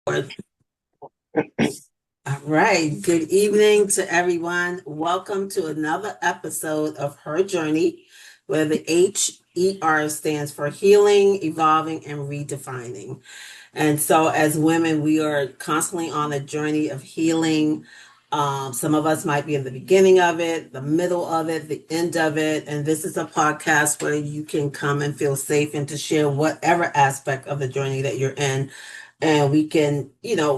All right. Good evening to everyone. Welcome to another episode of Her Journey, where the H.E.R stands for Healing, Evolving, and Redefining. And so, as women, we are constantly on a journey of healing. Some of us might be in the beginning of it, the middle of it, the end of it. And this is a podcast where you can come and feel safe and to share whatever aspect of the journey that you're in. And we can,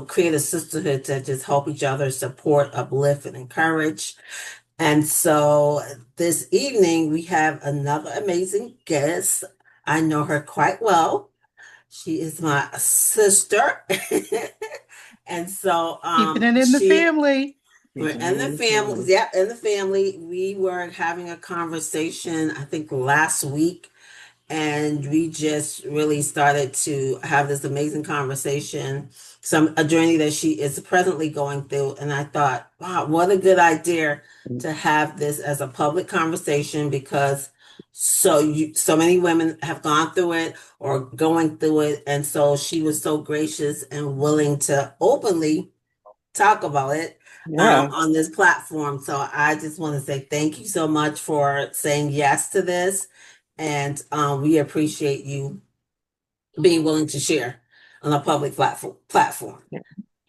create a sisterhood to just help each other, support, uplift, and encourage. And so this evening, we have another amazing guest. I know her quite well. She is my sister. And so Keeping it in the she family. we're in the family. Yeah, in the family. We were having a conversation, I think last week, and we just really started to have this amazing conversation, a journey that she is presently going through. And I thought, wow, what a good idea to have this as a public conversation, because so many women have gone through it or going through it. And so she was so gracious and willing to openly talk about it Yeah. on this platform. So I just want to say thank you so much for saying yes to this. And we appreciate you being willing to share on a public platform. Yeah.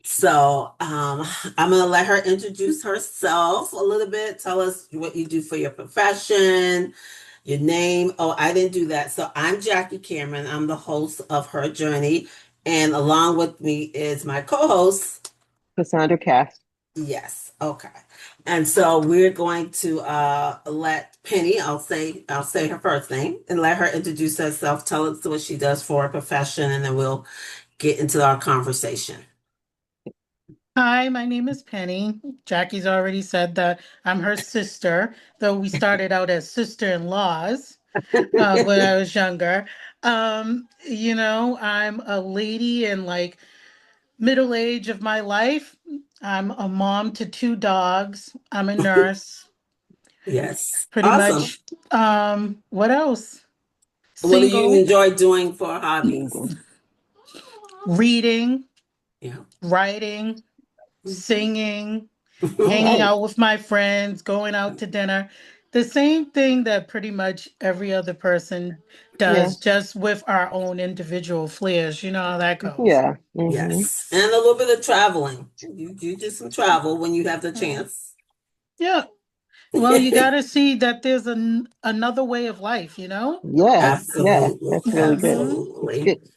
So I'm going to let her introduce herself a little bit. Tell us what you do for your profession, your name. Oh, I didn't do that. So I'm Jackie Cameron. I'm the host of Her Journey. And along with me is my co-host, Cassandra Cass. Yes. Okay. And so we're going to let Penny, I'll say her first name and let her introduce herself, tell us what she does for a profession, and then we'll get into our conversation. Hi, my name is Penny. Jackie's already said that I'm her sister, though we started out as sister-in-laws when I was younger. I'm a lady in like middle age of my life. I'm a mom to two dogs. I'm a nurse. Yes. Pretty Awesome. much. What else? What do you Single, enjoy doing for hobbies? reading, Yeah. writing, singing, hanging Right. out with my friends, going out to dinner. The same thing that pretty much every other person Yeah. does, just with our own individual flares. You know how that goes. Yeah. Yes. And a little bit of traveling. You do some travel when you have the chance. Yeah. Well, you got to see that there's another way of life, Yeah. Yeah. Absolutely. That's really good. Absolutely. Good.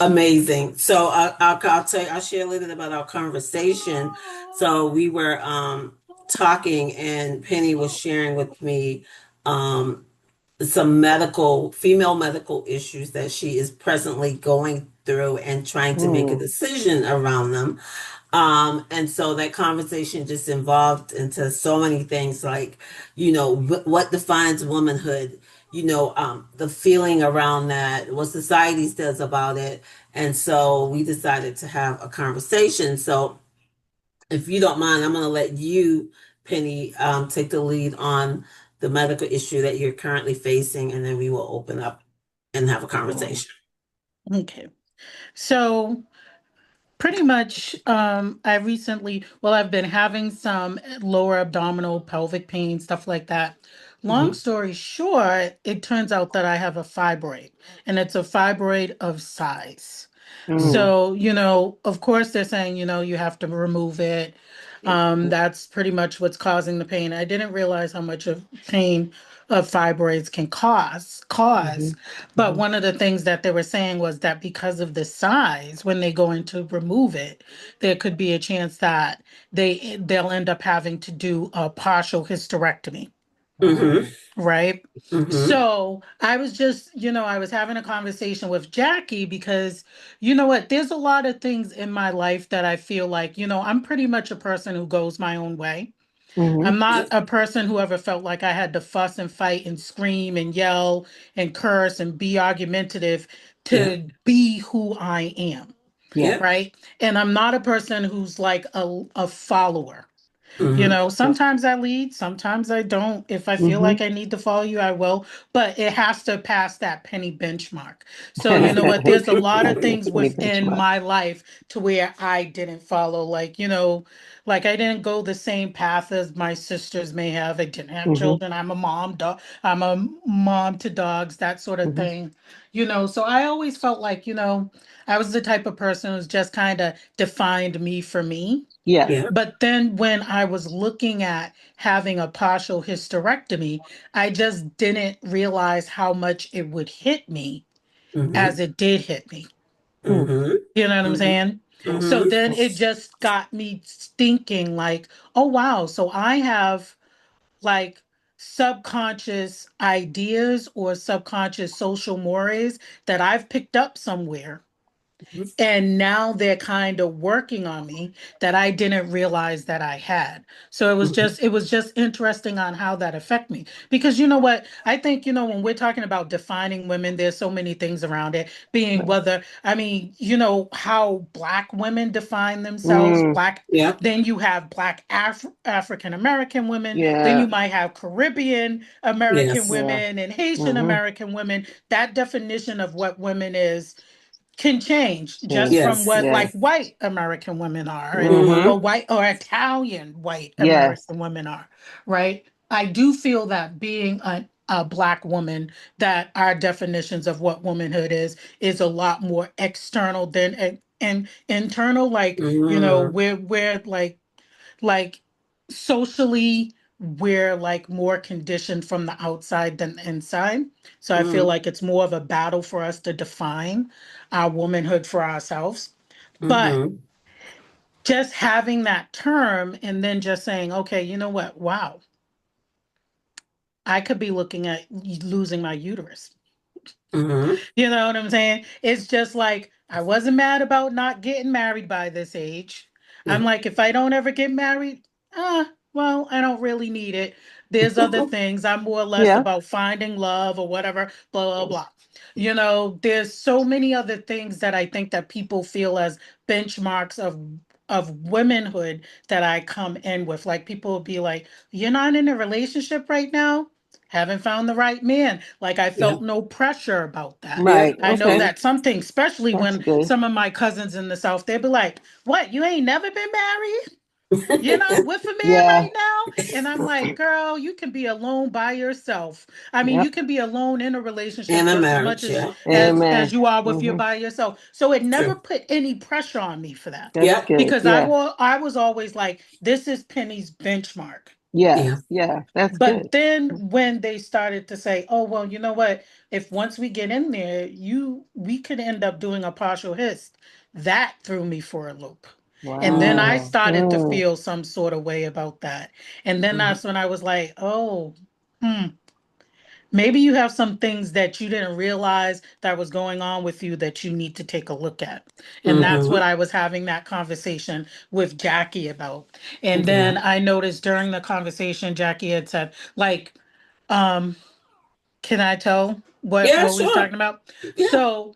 Amazing. So I'll share a little bit about our conversation. So we were talking, and Penny was sharing with me um some female medical issues that she is presently going through and trying to make a decision around them. And so that conversation just involved into so many things, like, what defines womanhood, the feeling around that, what society says about it. And so we decided to have a conversation. So if you don't mind, I'm going to let you, Penny, take the lead on the medical issue that you're currently facing, and then we will open up and have a conversation. Okay. So pretty much, I've been having some lower abdominal pelvic pain, stuff like that. Long story short, it turns out that I have a fibroid, and it's a fibroid of size. So, of course, they're saying, you have to remove it. That's pretty much what's causing the pain. I didn't realize how much of pain of fibroids can cause. But one of the things that they were saying was that because of the size, when they go in to remove it, there could be a chance that they'll end up having to do a partial hysterectomy. Mm-hmm. Right. Mm-hmm. So I was just, I was having a conversation with Jackie because, you know what, there's a lot of things in my life that I feel like, I'm pretty much a person who goes my own way. I'm not a person who ever felt like I had to fuss and fight and scream and yell and curse and be argumentative Yeah. to be who I am. Yeah. Right. And I'm not a person who's like a follower. Sometimes I lead, sometimes I don't. If I feel Mm-hmm. like I need to follow you, I will, but it has to pass that penny benchmark. So, you know what? There's a lot of The things penny within benchmark. my life to where I didn't follow, like I didn't go the same path as my sisters may have. I didn't have Mm-hmm. children. I'm a mom to dogs, that sort of Mm-hmm. thing. So I always felt like, I was the type of person who's just kind of defined me for me. Yeah. Yeah. But then when I was looking at having a partial hysterectomy, I just didn't realize how much it would hit me Mm-hmm. as it did hit me. Mm. Mm-hmm. You know what I'm Mm-hmm. saying? So Mm-hmm. then it just got me thinking like, oh wow, so I have like subconscious ideas or subconscious social mores that I've picked up somewhere, and now they're kind of working on me that I didn't realize that I had. So Mm-hmm. it was just interesting on how that affect me. Because you know what? I think, when we're talking about defining women, there's so many things around it, being Right. whether, I mean, how black women define themselves, Mm. Yeah. then you have black African American women, then Yeah. you might have Caribbean American Yes. Yeah. women and Haitian Mm-hmm. American women. That definition of what women is can change just Change. from Yes. what Yeah. like white American women are, and Mm-hmm. Mm-hmm. or white or Italian white Yes. American women are, right? I do feel that being a black woman, that our definitions of what womanhood is a lot more external than and internal. Like, Mm-hmm. we're like socially we're like more conditioned from the outside than the inside. So I feel Mm-hmm. like it's more of a battle for us to define our womanhood for ourselves. But Mm-hmm. just having that term and then just saying, okay, you know what? Wow, I could be looking at losing my uterus. Mm-hmm. You know what I'm saying? It's just like I wasn't mad about not getting married by this age. Yeah. I'm like, if I don't ever get married, well, I don't really need it. There's other things. I'm more or less Yeah. about finding love or whatever, blah, blah, blah. There's so many other things that I think that people feel as benchmarks of womanhood that I come in with. Like people will be like, you're not in a relationship right now? Haven't found the right man. Like I Yeah. felt no pressure about that. Yeah. Right. I know Okay. that something, especially That's when good. some of my cousins in the South, they'd be like, what, you ain't never been married? You're not with a man Yeah. right now? And I'm like, girl, you can be alone by yourself. I mean, you Yep. can be alone in a relationship In a just as much marriage. as Yeah. Yeah. as Amen. you are with your Mm-hmm. by yourself. So it never True. put any pressure on me for that. That's Yeah. good. Because Yeah. I was always like, this is Penny's benchmark. Yeah. Yeah. Yeah. That's But good. then when they started to say, "Oh, well, you know what? If once we get in there, we could end up doing a partial hist," that threw me for a loop. And then I Wow. started to Mm. feel some sort of way about that. And then Mm-hmm. that's when I was like, "Oh, hmm, maybe you have some things that you didn't realize that was going on with you that you need to take a look at." And that's what Mm-hmm. I was having that conversation with Jackie about. And Yeah. then I noticed during the conversation, Jackie had said, like, um, can I tell Yeah. what we was Sure. talking about? Yeah. So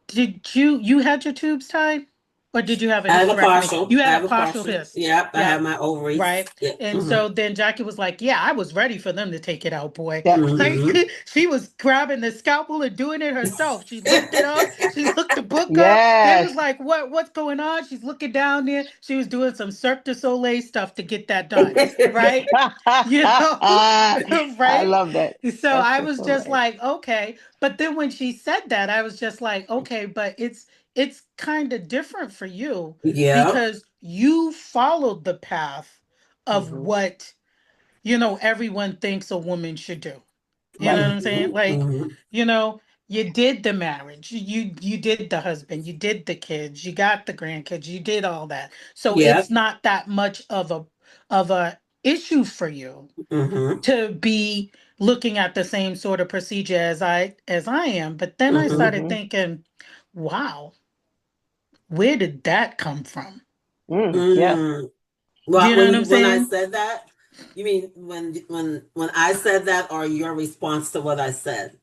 did you had your tubes tied? Or did you have a I have a hysterectomy? partial. You I had a have a partial partial. hyst. Yep. I Yeah. have my ovaries. Right. Yeah. And Mm-hmm. so then Jackie was like, yeah, I was ready for them to take it out, boy. Yep. Like Mm-hmm. she was grabbing the scalpel and doing it herself. She looked it up. She looked the book up. They Yes. was like, what's going on? She's looking down there. She was doing some Cirque du Soleil stuff to get that done. Right. You know, I right? love that. So That's I the was just soul. like, okay. But then when she said that, I was just like, okay, but it's kind of different for you Yeah. because you followed the path of Mm-hmm. what everyone thinks a woman should do. You know Right. what I'm saying? Mm-hmm. Like, Mm-hmm. you know, you did the marriage, you did the husband, you did the kids, you got the grandkids, you did all that. So Yeah. it's not that much of a issue for you Mm-hmm. to be looking at the same sort of procedure as I am. But then I Mm-hmm. started Mm-hmm. thinking, wow, where did that come from? Mm. Yeah. Mm. Do Well, you know what I'm when I saying? said that, you mean when I said that, or your response to what I said?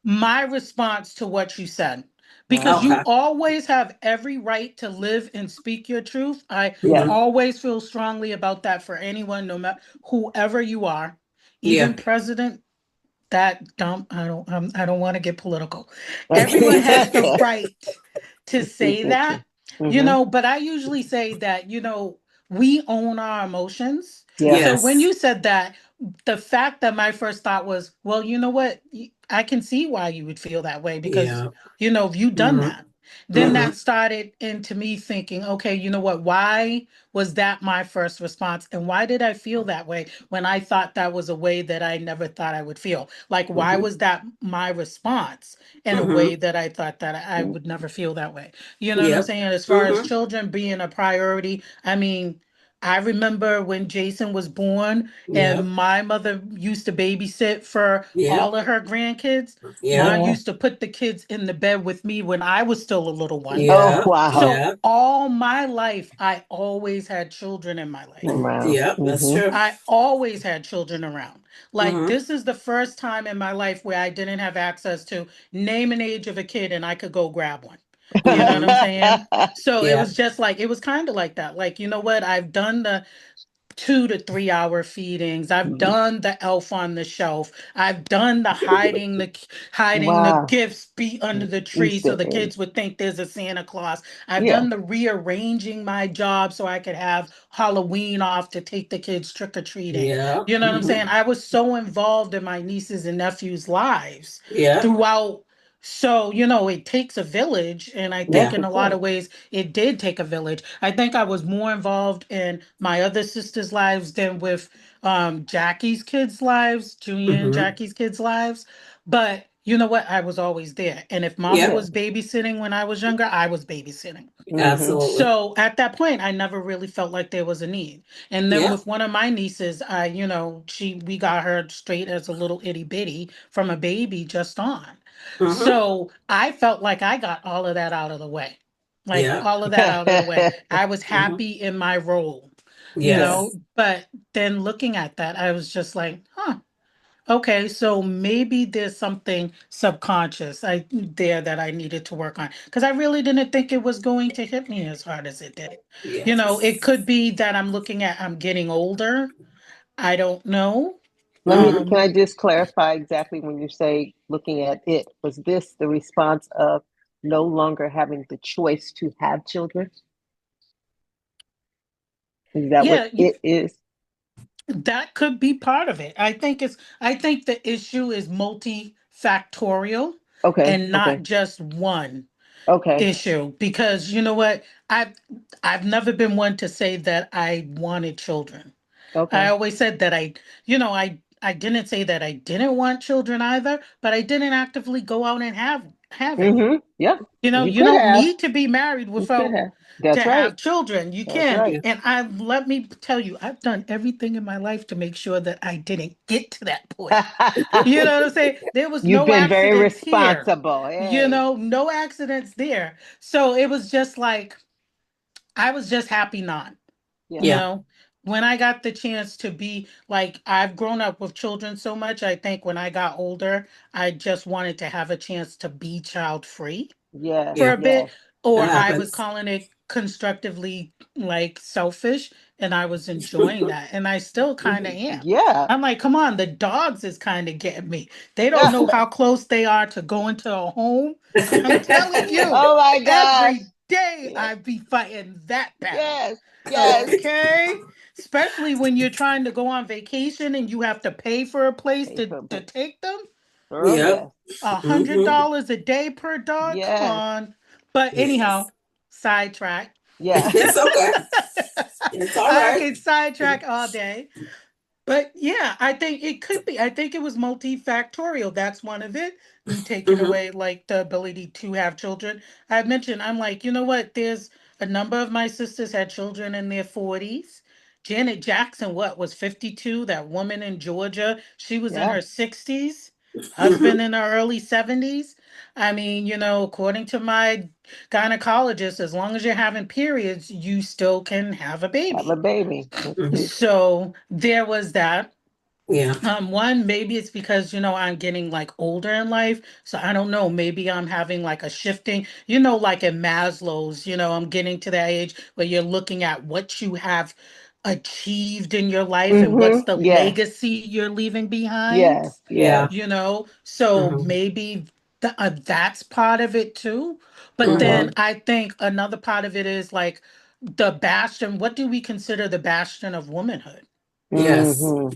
My response to what you said, because Wow. you Okay. always have every right to live and speak your truth. I Yes. Mm-hmm. always feel strongly about that for anyone, no matter whoever you are, even Yeah. president. That dumb. I don't want to get political. Everyone has the right to To speak say your that, truth. Mm-hmm. but I usually say that, we own our emotions. Yeah. So when Yes. you said that, the fact that my first thought was, well, you know what? I can see why you would feel that way because, Yeah. if you've done Mm-hmm. that, then Mm-hmm. that started into me thinking, okay, you know what? Why was that my first response? And why did I feel that way when I thought that was a way that I never thought I would feel? Like, why Mm-hmm. was that my response in a Mm-hmm. way that I thought that I would never feel that way? You know what I'm Yep. saying? As far as Mm-hmm. children being a priority, I mean, I remember when Jason was born and Yep. my mother used to babysit for all Yep. of her grandkids. Yep. Mom Yeah. used to put the kids in the bed with me when I was still a little one. Oh, Yep. wow. So Yep. all my life, I always had children in my life. Wow. Yep. That's Mm-hmm. true. I always had children around. Like, Mm-hmm. this is the first time in my life where I didn't have access to name an age of a kid and I could go grab one. You know what Mm-hmm. I'm saying? So it Yeah. was just like, it was kind of like that. Like, you know what? I've done the 2 to 3 hour feedings. I've done the elf on the shelf. I've done the hiding the Wow. gifts be under the tree so Easter the egg. kids would think there's a Santa Claus. I've Yeah. done the rearranging my job so I could have Halloween off to take the kids trick or treating. Yeah. You know what I'm Mm-hmm. saying? I was so involved in my nieces and nephews' lives Yeah. throughout. So, it takes a village. And I Yes, think Yeah. in it a lot does. of ways, it did take a village. I think I was more involved in my other sisters' lives than with Jackie's kids' lives, Junior and Mm-hmm. Jackie's kids' lives. But you know what? I was always there. And if mama Yep. Yeah. was babysitting when I was younger, I was babysitting. Mm-hmm. Absolutely. So at that point, I never really felt like there was a need. And then Yep. with one of my nieces, we got her straight as a little itty bitty from a baby just on. Mm-hmm. So I felt like I got all of that out of the way. Like Yep. all of that out of the way. I was Mm-hmm. happy in my role, Yes. but then looking at that, I was just like, huh. Okay, so maybe there's something subconscious there that I needed to work on because I really didn't think it was going to hit me as hard as it did. It could Yes. be that I'm getting older. I don't know. Can Mm-hmm. I just clarify exactly when you say looking at it? Was this the response of no longer having the choice to have children? Is that what Yeah, it is? that could be part of it. I think the issue is multifactorial Okay. and not Okay. just one Okay. issue because you know what? I've never been one to say that I wanted children. I Okay. always said that I didn't say that I didn't want children either, but I didn't actively go out and have any. Mm-hmm. Yep. You You could don't have. need to be married You could without have. to That's right. have children. You That's can. right. Yeah. And I let me tell you, I've done everything in my life to make sure that I didn't get to that point. You know what I'm saying? There was You've no been very accidents here. responsible. Hey. No accidents there. So it was just like I was just happy not Yeah. you Yeah. know when I got the chance to be like I've grown up with children so much. I think when I got older I just wanted to have a chance to be child free Yes. for Yeah. a bit, Yes. or That I was happens. calling it constructively like selfish, and I was enjoying that, and I still kind of am. Yeah. I'm like, come on, the dogs is kind of getting me. They don't Yeah. know how close they are to going to a home. I'm telling you, Oh my gosh. every day Yeah. I be fighting that battle. Yes. Yes. Okay. Especially when you're trying to go on vacation and you have to pay for a place Pay for to it. take them. Girl, Yep. yes. a hundred Mm-hmm. dollars a day per dog. Come Yes. on. But anyhow, Yes. sidetrack. Yeah. It's okay. It's all I right. can sidetrack all day. But yeah, I think it could be. I think it was multifactorial. That's one of it. Me taking Mm-hmm. away like the ability to have children. I mentioned, I'm like, you know what? There's a number of my sisters had children in their 40s. Janet Jackson, what was 52? That woman in Georgia, she was in Yeah. her 60s. Mm-hmm. Husband in her early 70s. I mean, according to my gynecologist, as long as you're having periods, you still can have a Have a baby. baby. Mm-hmm. So there was that. Yeah. One, maybe it's because, I'm getting like older in life. So I don't know. Maybe I'm having like a shifting, like in Maslow's, I'm getting to that age where you're looking at what you have achieved in your life and what's the Yes. legacy you're leaving behind, Yes. Yes. Yeah. So Hmm. maybe that's part of it too. But then Hmm. Hmm. I think another part of it is like the bastion. What do we consider the bastion of womanhood? Yes. Hmm.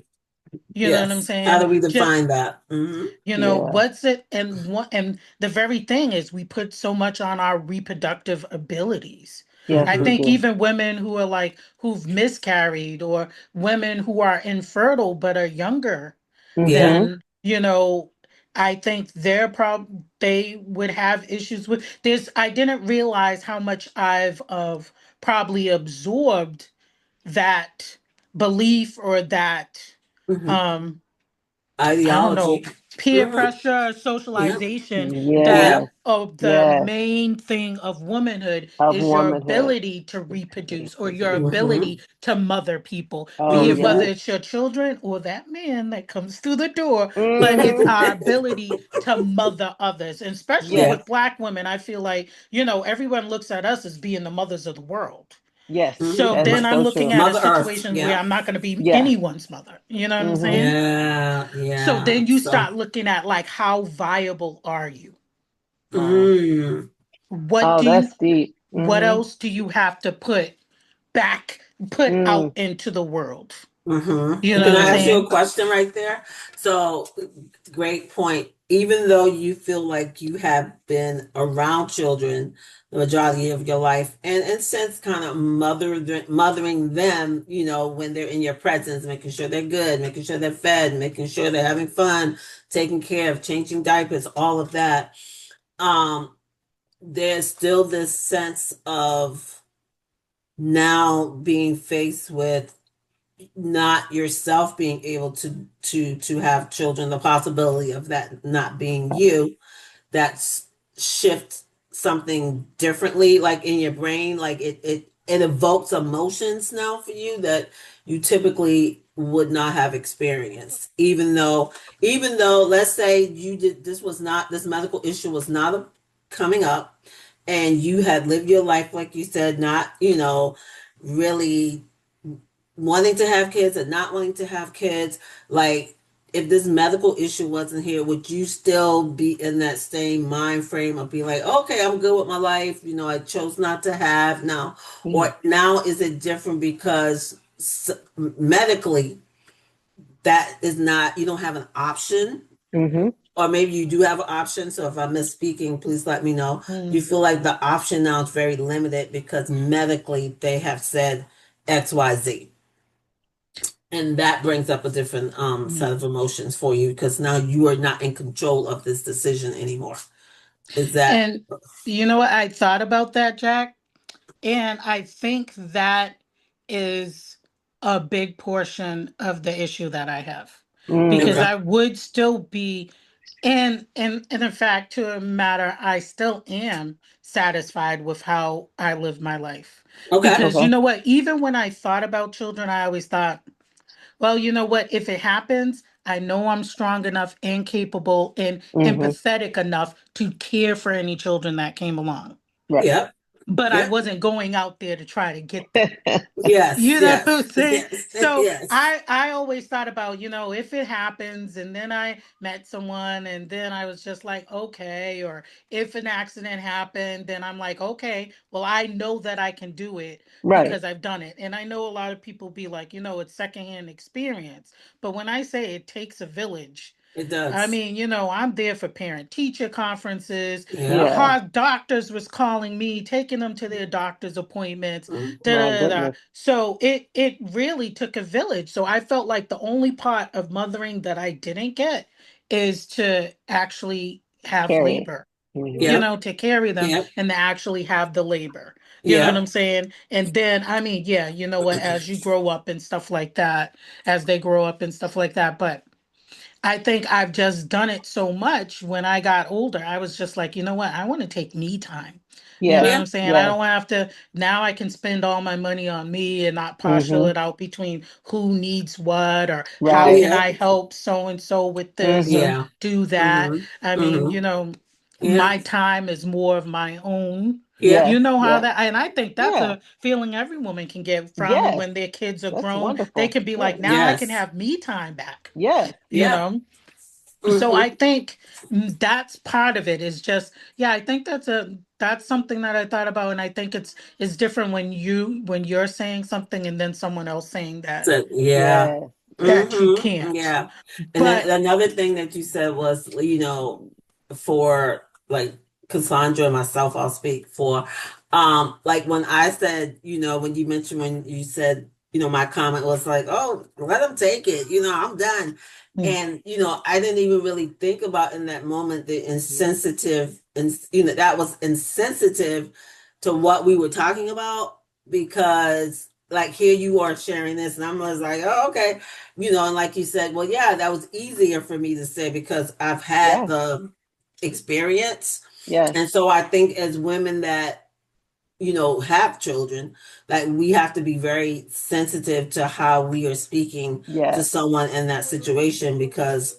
You know what I'm Yes. How saying? do we Just define that? Hmm. Yeah. what's it, and what, and the very thing is we put so much on our reproductive abilities. Yes, I we Hmm. think do. even women who are like who've miscarried, or women who are infertile but are younger Yeah. Hmm. than, I think they would have issues with this. I didn't realize how much I've of probably absorbed that belief, or that Hmm. um I don't Ideology. know, peer Hmm. pressure, Yeah. socialization, that Yes. Yeah. of the Yes. main thing of womanhood Of is your womanhood. ability to reproduce, or your Hmm. ability to mother people, Oh, be it whether yes. Hmm. it's your children or that man that comes through the door, but it's Hmm. our ability to mother others. And especially Yes. Yeah. with Black women, I feel like, everyone looks at us as being the mothers of the world. Yes. Hmm. So That is then I'm so looking true. at a Mother Earth. situation where Yeah. I'm not going to be Yes. anyone's mother. You know what I'm Hmm. saying? Yeah. So Yeah. then you So. start looking at like how viable are you? Wow. Mm. What Oh, do you that's deep. what Hmm. else do you have to put Mm. out into the world? You Mm-hmm. know Can what I'm I ask Hmm. you a saying? question right there? So, great point. Even though you feel like you have been around children the majority of your life, and in a sense, kind of mothering them, when they're in your presence, making sure they're good, making sure they're fed, making sure they're having fun, taking care of, changing diapers, all of that. Um, there's still this sense of now being faced with not yourself being able to have children, the possibility of that not being you, that's shift something differently, like in your brain, like it evokes emotions now for you that you typically would not have experienced, even though let's say you did this was not this medical issue was not coming up, and you had lived your life like you said, not really wanting to have kids and not wanting to have kids. Like, if this medical issue wasn't here, would you still be in that same mind frame of being like, okay, I'm good with my life, I chose not to have now? Or now is it different because medically that is not, you don't have an option? Hmm. Or maybe you do have an option. So if I'm misspeaking, please let me know. Do you Mm. feel like the option now is very limited because medically they have said XYZ? And that brings up a different set Mm. of emotions for you because now you are not in control of this decision anymore. Is that And you know what, I thought about that, Jack, and I think that is a big portion of the issue that I have, because Mm. okay? I would still be, and in fact, to a matter, I still am satisfied with how I live my life. Okay. Because you Okay. know what, even when I thought about children, I always thought, well, you know what, if it happens, I know I'm strong enough and capable and Hmm. empathetic enough to care for any children that came along. Right. Yep. But I Yep. wasn't going out there to try to get them. Yes. You know what I'm Yes. saying? Yes. So Yes. I always thought about, if it happens, and then I met someone and then I was just like, okay, or if an accident happened, then I'm like, okay, well, I know that I can do it Right. because I've done it. And I know a lot of people be like, it's secondhand experience. But when I say it takes a village, It I does. mean, I'm there for parent teacher conferences. Yep. Yeah. Hard doctors was calling me, taking them to their doctor's appointments. Da, My da, da, da. goodness. So it really took a village. So I felt like the only part of mothering that I didn't get is to actually have Carry it. labor, Hmm. Yep. to carry them Yep. and to actually have the labor. You know what I'm Yep. saying? And then, I mean, yeah, you know what, as you grow up and stuff like that, as they grow up and stuff like that. But I think I've just done it so much when I got older. I was just like, you know what? I want to take me time. You know Yes. what Yeah. I'm saying? I Yes. don't have to, now I can spend all my money on me and not partial Mm-hmm. it out between who needs what or how Right. can Yeah. I help so and so with this or Mm-hmm. Yeah. do that. Mm-hmm. I mean, Mm-hmm. Yeah. my time is more of my own. Yeah. Yes. You know how Yeah. that, and I think that's Yeah. a feeling every woman can get from Yes. when their kids are That's grown. They wonderful. can be like, Yes. now I can Yes. have me time back, Yes. you Yeah. know? So I Mm-hmm. think that's part of it is just, yeah, I think that's something that I thought about. And I think it's different when you're saying something and then someone else saying that So yeah. Yes. Yes. that you Mm-hmm. can't. Yeah. And then But another thing that you said was, for like Cassandra and myself, I'll speak for, like when I said, when you mentioned when you said, my comment was like, oh, let them take it, I'm done. mm, And, I didn't even really think about in that moment the Mm-hmm. insensitive, and, that was insensitive to what we were talking about, because like here you are sharing this and I'm just like, oh, okay. And like you said, well, yeah, that was easier for me to say because I've had Yes. the experience. Yes. And so I think as women that, have children, like we have to be very sensitive to how we are speaking to Yes. someone in that situation, because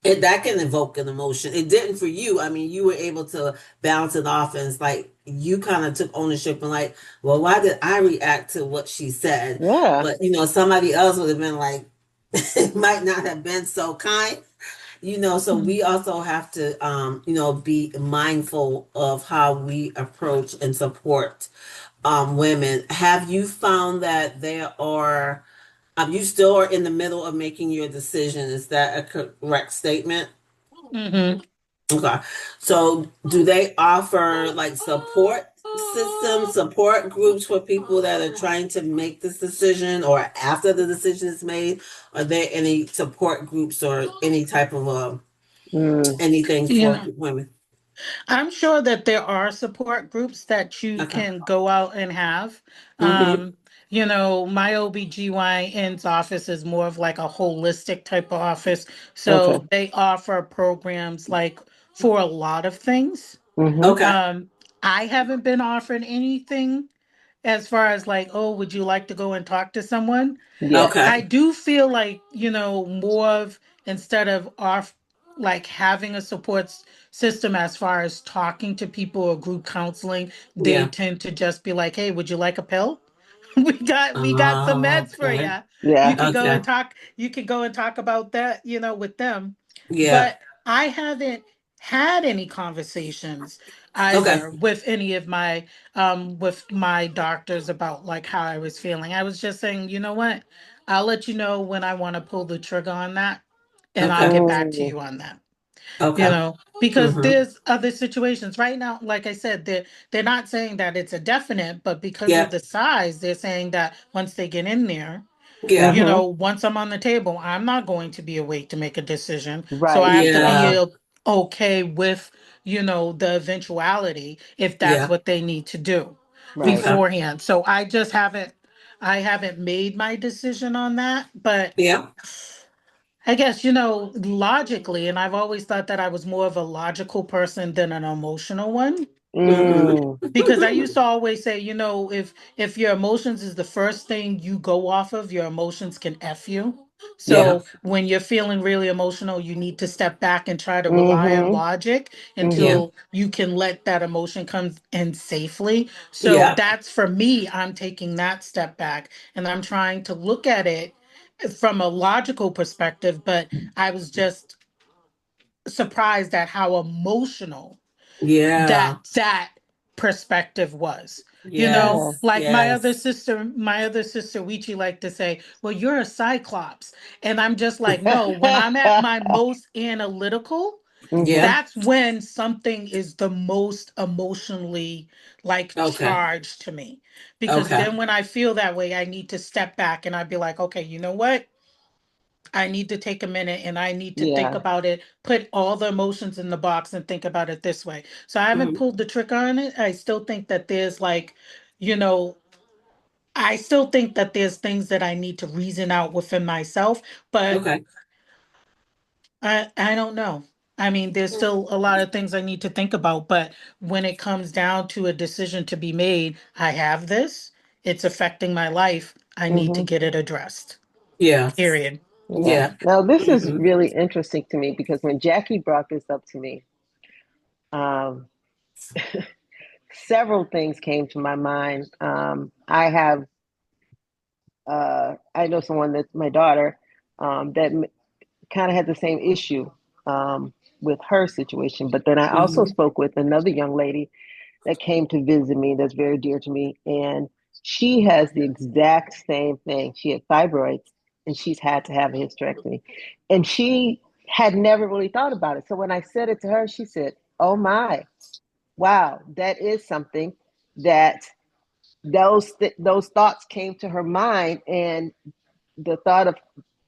that can evoke an emotion. It didn't for you. I mean, you were able to bounce it off, and it's like you kind of took ownership and like, well, why did I react to what she said? Yeah. But somebody else would have been like, it might not have been so kind. So mm, we also have to, be mindful of how we approach and support women. Have you found that there are, you still are in the middle of making your decision? Is that a correct statement? mhm. Okay. So do they offer like support systems, support groups for people that are trying to make this decision, or after the decision is made? Are there any support groups or any type of Mm. anything You for know, women? I'm sure that there are support groups that you Okay. can go out and have. Mm-hmm. Um, my OBGYN's office is more of like a holistic type of office. Okay. So they offer programs like for a lot of things. Mm-hmm. Okay. Um, I haven't been offered anything as far as like, oh, would you like to go and talk to someone? Yes. Okay. I do feel like, more of instead of off like having a system as far as talking to people or group counseling, they Yeah. tend to just be like, hey, would you like a pill? We got some meds for Okay. you. You Yeah. could go Okay. and talk, you could go and talk about that, with them. Yeah. But I haven't had any conversations Okay. either with my doctors about like how I was feeling. I was just saying, you know what? I'll let you know when I want to pull the trigger on that and I'll Okay. get back to Mm. you on that. Okay. Because Mm-hmm. there's other situations right now. Like I said, they're not saying that it's a definite, but because of Yeah. the size, they're saying that once they get in there, Yeah. Mm-hmm. once I'm on the table, I'm not going to be awake to make a decision. So I Right. have to be Yeah. okay with, the eventuality if that's Yeah. what they need to do Right. Okay. beforehand. So I haven't made my decision on that, but Yeah. I guess, logically, and I've always thought that I was more of a logical person than an emotional one. Mm. Because I Mm-hmm. used to always say, if your emotions is the first thing you go off of, your emotions can F you. Yeah. So when you're feeling really emotional, you need to step back and try to rely on Mm-hmm. logic Mm-hmm. Yeah. until you can let that emotion come in safely. So Yeah. that's for me, I'm taking that step back and I'm trying to look at it from a logical perspective, but I was just surprised at how emotional that Yeah. that perspective was. Yeah. Yes. Like Yes. my other sister Wichi liked to say, well, you're a cyclops. And I'm just like, no, when I'm at my most analytical, Mm-hmm. Yeah. that's when something is the most emotionally like Okay. charged to me. Because Okay. then when I feel that way, I need to step back and I'd be like, okay, you know what? I need to take a minute and I need to think Yeah. about it, put all the emotions in the box and think about it this way. So I haven't Mm-hmm. pulled the trigger on it. I still think that there's like, you know, I still think that there's things that I need to reason out within myself, but Okay. I don't know. I mean, there's still a lot of things I need to think about, but when it comes down to a decision to be made, I have this, it's affecting my life. I need to Hmm. get it addressed. Yeah. Period. Yeah. Yeah. Now, this is Hmm. really interesting to me because when Jackie brought this up to me, um, several things came to my mind. I know someone that's my daughter that kind of had the same issue with her situation. But then I also Hmm. spoke with another young lady that came to visit me that's very dear to me. And she has the exact same thing. She had fibroids and she's had to have a hysterectomy. And she had never really thought about it. So when I said it to her, she said, "Oh my, wow, that is something that those thoughts came to her mind." And the thought of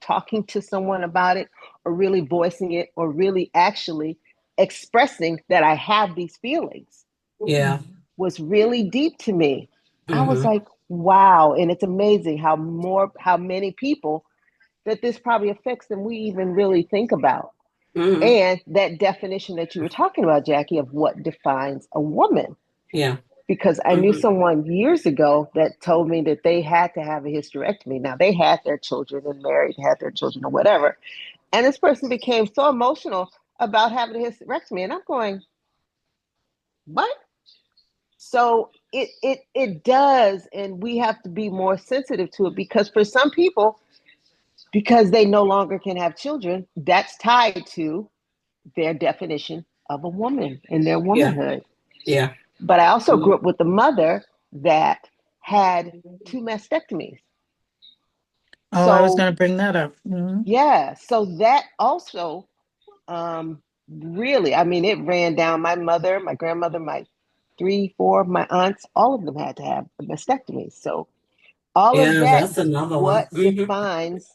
talking to someone about it or really voicing it or really actually expressing that I have these feelings Yeah. was really deep to me. I was Hmm. like, wow. And it's amazing how many people that this probably affects than we even really think about. Hmm. And that definition that you were talking about, Jackie, of what defines a woman. Yeah. Because I knew Hmm. someone years ago that told me that they had to have a hysterectomy. Now they had their children and married, had their children or whatever. And this person became so emotional about having a hysterectomy. And I'm going, what? So it does, and we have to be more sensitive to it because for some people, because they no longer can have children, that's tied to their definition of a woman and their Yeah. womanhood. Yeah. But I also grew Mhm. up with a mother that had two mastectomies. Oh, I was So going to bring that up. Mhm. yeah, so that also really, I mean, it ran down my mother, my grandmother, my three, four, my aunts, all of them had to have a mastectomy. So all of Yeah, that that's was another one. what defines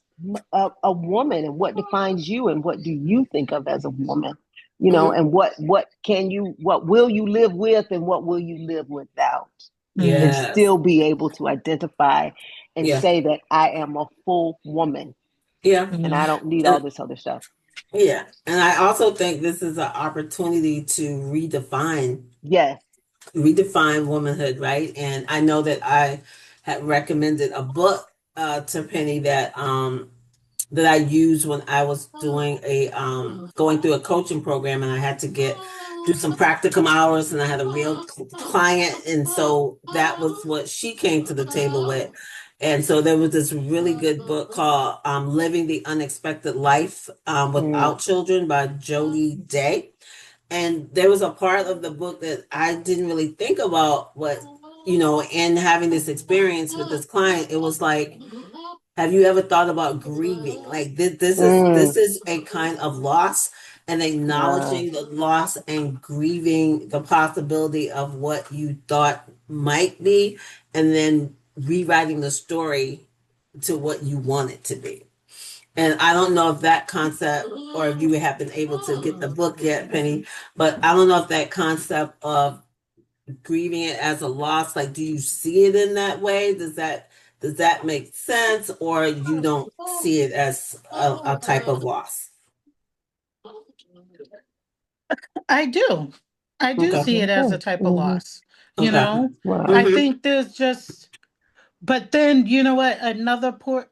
a woman and what defines you and what do you think of as a woman, Hmm. and what will you live with and what will you live without and Mhm. Yes. still be able to identify and Yeah. say that I am a full woman Yeah. and I Mhm. don't need all And this other stuff. yeah. And I also think this is an opportunity to Yes. redefine womanhood, right? And I know that I had recommended a book to Penny that I used when I was doing a going through a coaching program, and I had to get do some practicum hours, and I had a real client, and so that was what she came to the table with. And so there was this really good book called Living the Unexpected Life Mm, Without Children by Jody Day. And there was a part of the book that I didn't really think about what, in having this experience with this client, it was like, have you ever thought about grieving? Like mm, this is a kind of loss, and yeah. acknowledging the loss and grieving the possibility of what you thought might be, and then rewriting the story to what you want it to be. And I don't know if that concept, or if you have been able to get the book yet, Penny, but I don't know if that concept of grieving it as a loss, like, do you see it in that way? Does that make sense, or you don't see it as a type of loss? I do. I do Okay. see it as Okay. a type of Hmm. loss. You Okay. know, Wow. I Mm-hmm. think there's just, but then you know what? Another port,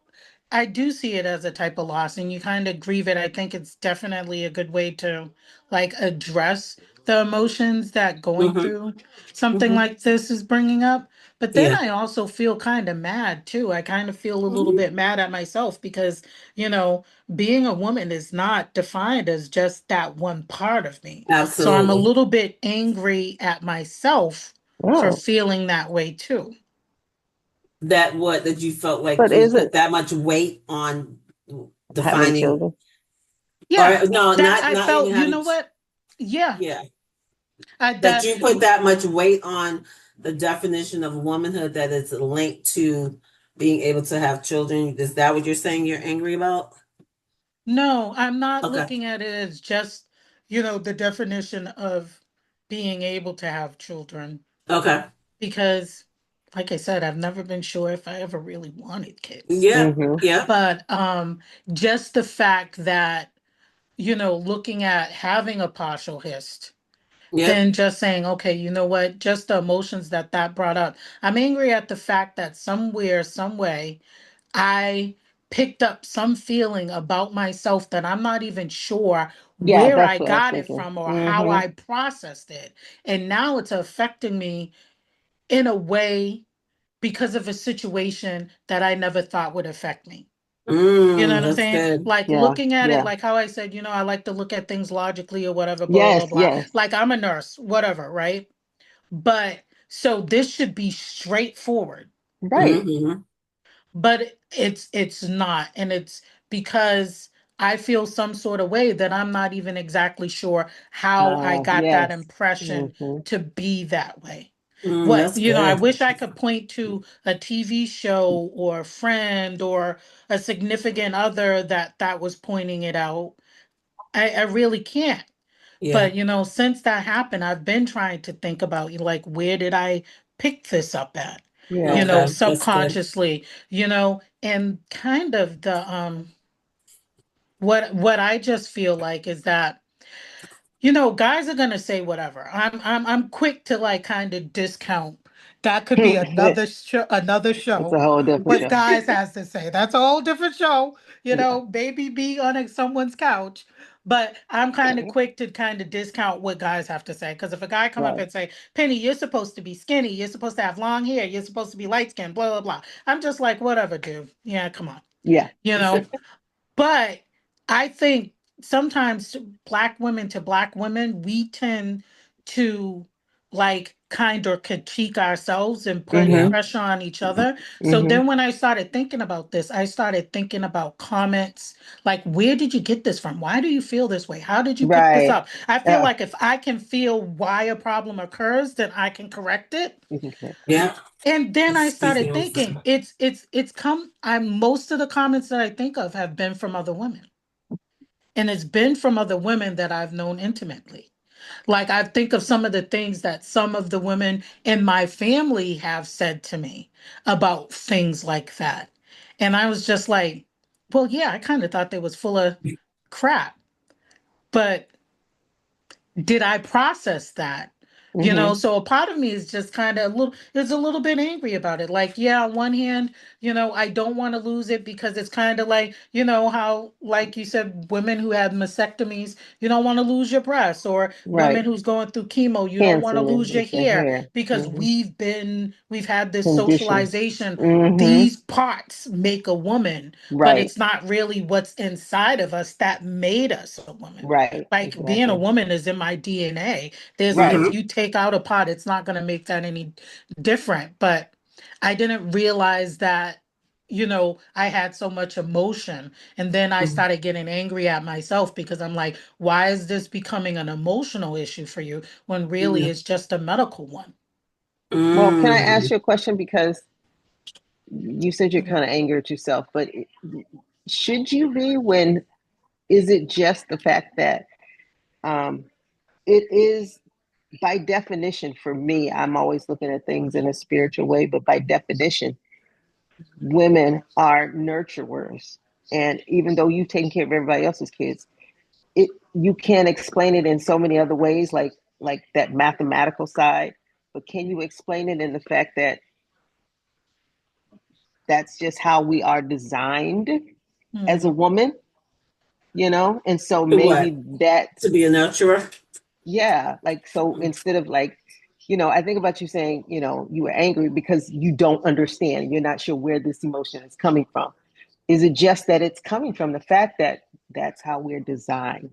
I do see it as a type of loss, and you kind of grieve it. I think it's definitely a good way to like address the emotions that going Mm-hmm. through something Mm-hmm. like this is bringing up. But then Yeah. I also feel kind of mad too. I kind of feel a little Mm-hmm. bit mad at myself because, you know, being a woman is not defined as just that one part of me. So I'm a Absolutely. little bit angry at myself for Wow. feeling that way too. That you felt like But you is it put that much weight on having defining, children? or Yeah, no, that not I not even felt, you having. know what? Yeah, Yeah, that that you put that much weight on the definition of womanhood, that it's linked to being able to have children. Is that what you're saying you're angry about? no, I'm not Okay. looking at it as just, the definition of being able to have children Okay. because like I said, I've never been sure if I ever really wanted kids. Yeah. Hmm. Yeah. But just the fact that looking at having a partial hyst, Yep. then just saying, okay, you know what, just the emotions that brought up. I'm angry at the fact that somewhere, some way, I picked up some feeling about myself that I'm not even sure Yeah, where that's I what I was got it thinking. from or how Mm-hmm. I processed it. And now it's affecting me in a way because of a situation that I never thought would affect me. You know what I'm That's saying? good. Like Yeah, looking at it, yeah. like how I said, I like to look at things logically or whatever, blah, blah, Yes, blah. yes. Like I'm a nurse, whatever, right? But so this should be straightforward, Right. Mm-hmm. but it's not. And it's because I feel some sort of way that I'm not even exactly sure how I got that Yes. impression Mm-hmm. to be that way. That's I good. wish I could point to a TV show or a friend or a significant other that was pointing it out. I really can't. Yeah. But since that happened, I've been trying to think about like where did I pick this up at? Yeah. That's good. Subconsciously, and kind of the what I just feel like is that guys are gonna say whatever. I'm quick to like kind of discount. That could be It's another a show. whole different What show. guys has to say. That's a whole different show. Yeah. Baby be on someone's couch. But I'm kind of Right. quick to kind of discount what guys have to say. Because if a guy come up Right. and say, Penny, you're supposed to be skinny, you're supposed to have long hair, you're supposed to be light skinned, blah, blah, blah. I'm just like, whatever, dude. Yeah, come on. Yeah. You know, but I think sometimes black women to black women, we tend to like kind of critique ourselves and put Mm-hmm. Yeah. pressure on each other. So Mm-hmm. then when I started thinking about this, I started thinking about comments like, where did you get this from? Why do you feel this way? How did you pick this Right. up? I feel Yeah. like if I can feel why a problem occurs, then I can correct it. You can connect it. Yeah. And then I That's started speaking. thinking, it's come. I most of the comments that I think of have been from other women. And it's been from other women that I've known intimately. Like I think of some of the things that some of the women in my family have said to me about things like that. And I was just like, well, yeah, I kind of thought they was full of crap. But did I process that? Mm-hmm. So a part of me is just kind of a little bit angry about it. Like, yeah, on one hand, I don't want to lose it because it's kind of like, how, like you said, women who had mastectomies, you don't want to lose your breasts, or Right. women who's going through chemo, you don't want to Cancer lose your with the hair hair. because Mm-hmm. we've had this Condition. socialization. Mm-hmm. These parts make a woman, but Right. it's not really what's inside of us that made us a woman. Right. Like being a Exactly. woman is in my DNA. If Mm-hmm. you take out a pot, it's not going to make that any different. But I didn't realize that, I had so much emotion. And then I started getting angry at myself because I'm like, why is this becoming an emotional issue for you when really Yeah. it's just a medical one? Well, can I Mm. ask you a question? Because you said you're Mhm. kind of angry at yourself, but should you be when is it just the fact that um, it is by definition for me, I'm always looking at things in a spiritual way, but by definition, women are nurturers. And even though you've taken care of everybody else's kids, it you can't explain it in so many other ways, like that mathematical side. But can you explain it in the fact that that's just how we are designed as a Mm, woman, And so To what? maybe that, To be a nurturer? yeah, like so instead of like, I think about you saying, you were angry because you don't understand. You're not sure where this emotion is coming from. Is it just that it's coming from the fact that that's how we're designed?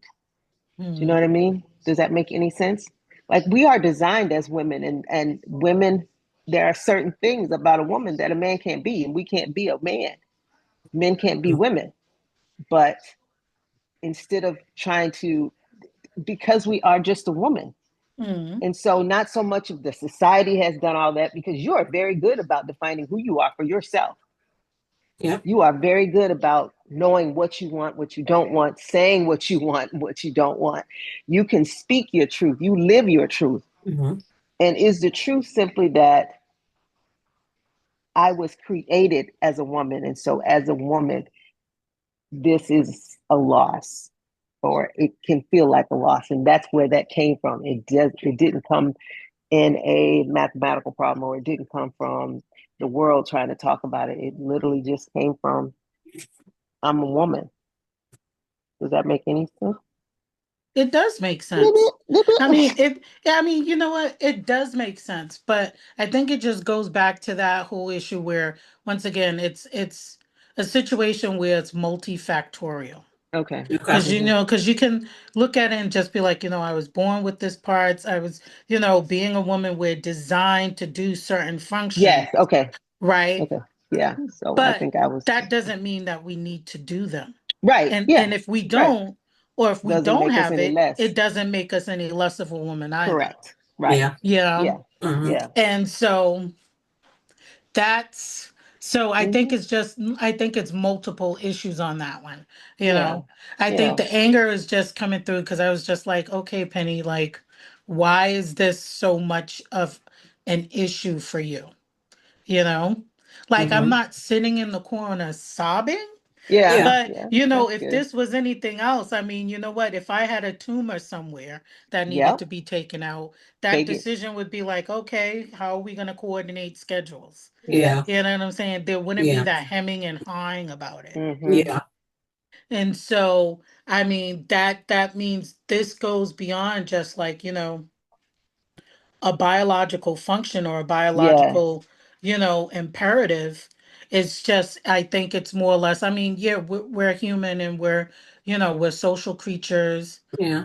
Do you know mm, what I mean? Does that make any sense? Like we are designed as women, and women, there are certain things about a woman that a man can't be, and we can't be a man. Men can't be women. But instead of trying to, because we are just a woman. mm, And so, not so much of the society has done all that because you are very good about defining who you are for yourself. Yeah. You are very good about knowing what you want, what you don't want, saying what you want, what you don't want. You can speak your truth, you live your truth. Mm-hmm. And is the truth simply that I was created as a woman? And so, as a woman, this is a loss. or it can feel like a loss. And that's where that came from. It didn't come in a mathematical problem, or it didn't come from the world trying to talk about it. It literally just came from, I'm a woman. Does that make any sense? It does make sense. Nibit, nibit. I mean, I mean, you know what? It does make sense, but I think it just goes back to that whole issue where, once again, it's a situation where it's multifactorial. Okay. Okay. Because Mm-hmm. because you can look at it and just be like, I was born with this parts. I was, being a woman, we're designed to do certain functions, Yes. Okay. right? Okay. Yeah. So I But think I was that doesn't mean that we need to do them. right. And Yeah. if we Right. don't, or if we Doesn't don't make us have any it, less. it doesn't make us any less of a woman either. Correct. Right. Yeah. Yeah. Yeah. Hmm. Yeah. And so that's so Mm-hmm. I think it's multiple issues on that one. You Yeah. know, I think Yeah. the anger is just coming through because I was just like, okay, Penny, like, why is this so much of an issue for you? You know, like I'm Hmm. not sitting in the corner sobbing. Yeah. Yeah. But Yeah. That's if good. this was anything else, I mean, you know what? If I had a tumor somewhere that needed Yep. to be taken out, that Take it. decision would be like, okay, how are we going to coordinate schedules? Yeah. Yeah. You know what I'm saying? There wouldn't be Yeah. that hemming and hawing about it. Mm-hmm. Yeah. And so, I mean, that means this goes beyond just like, a biological function or a Yes. biological, imperative. It's just, I think it's more or less, I mean, yeah, we're human and we're social creatures, Yeah.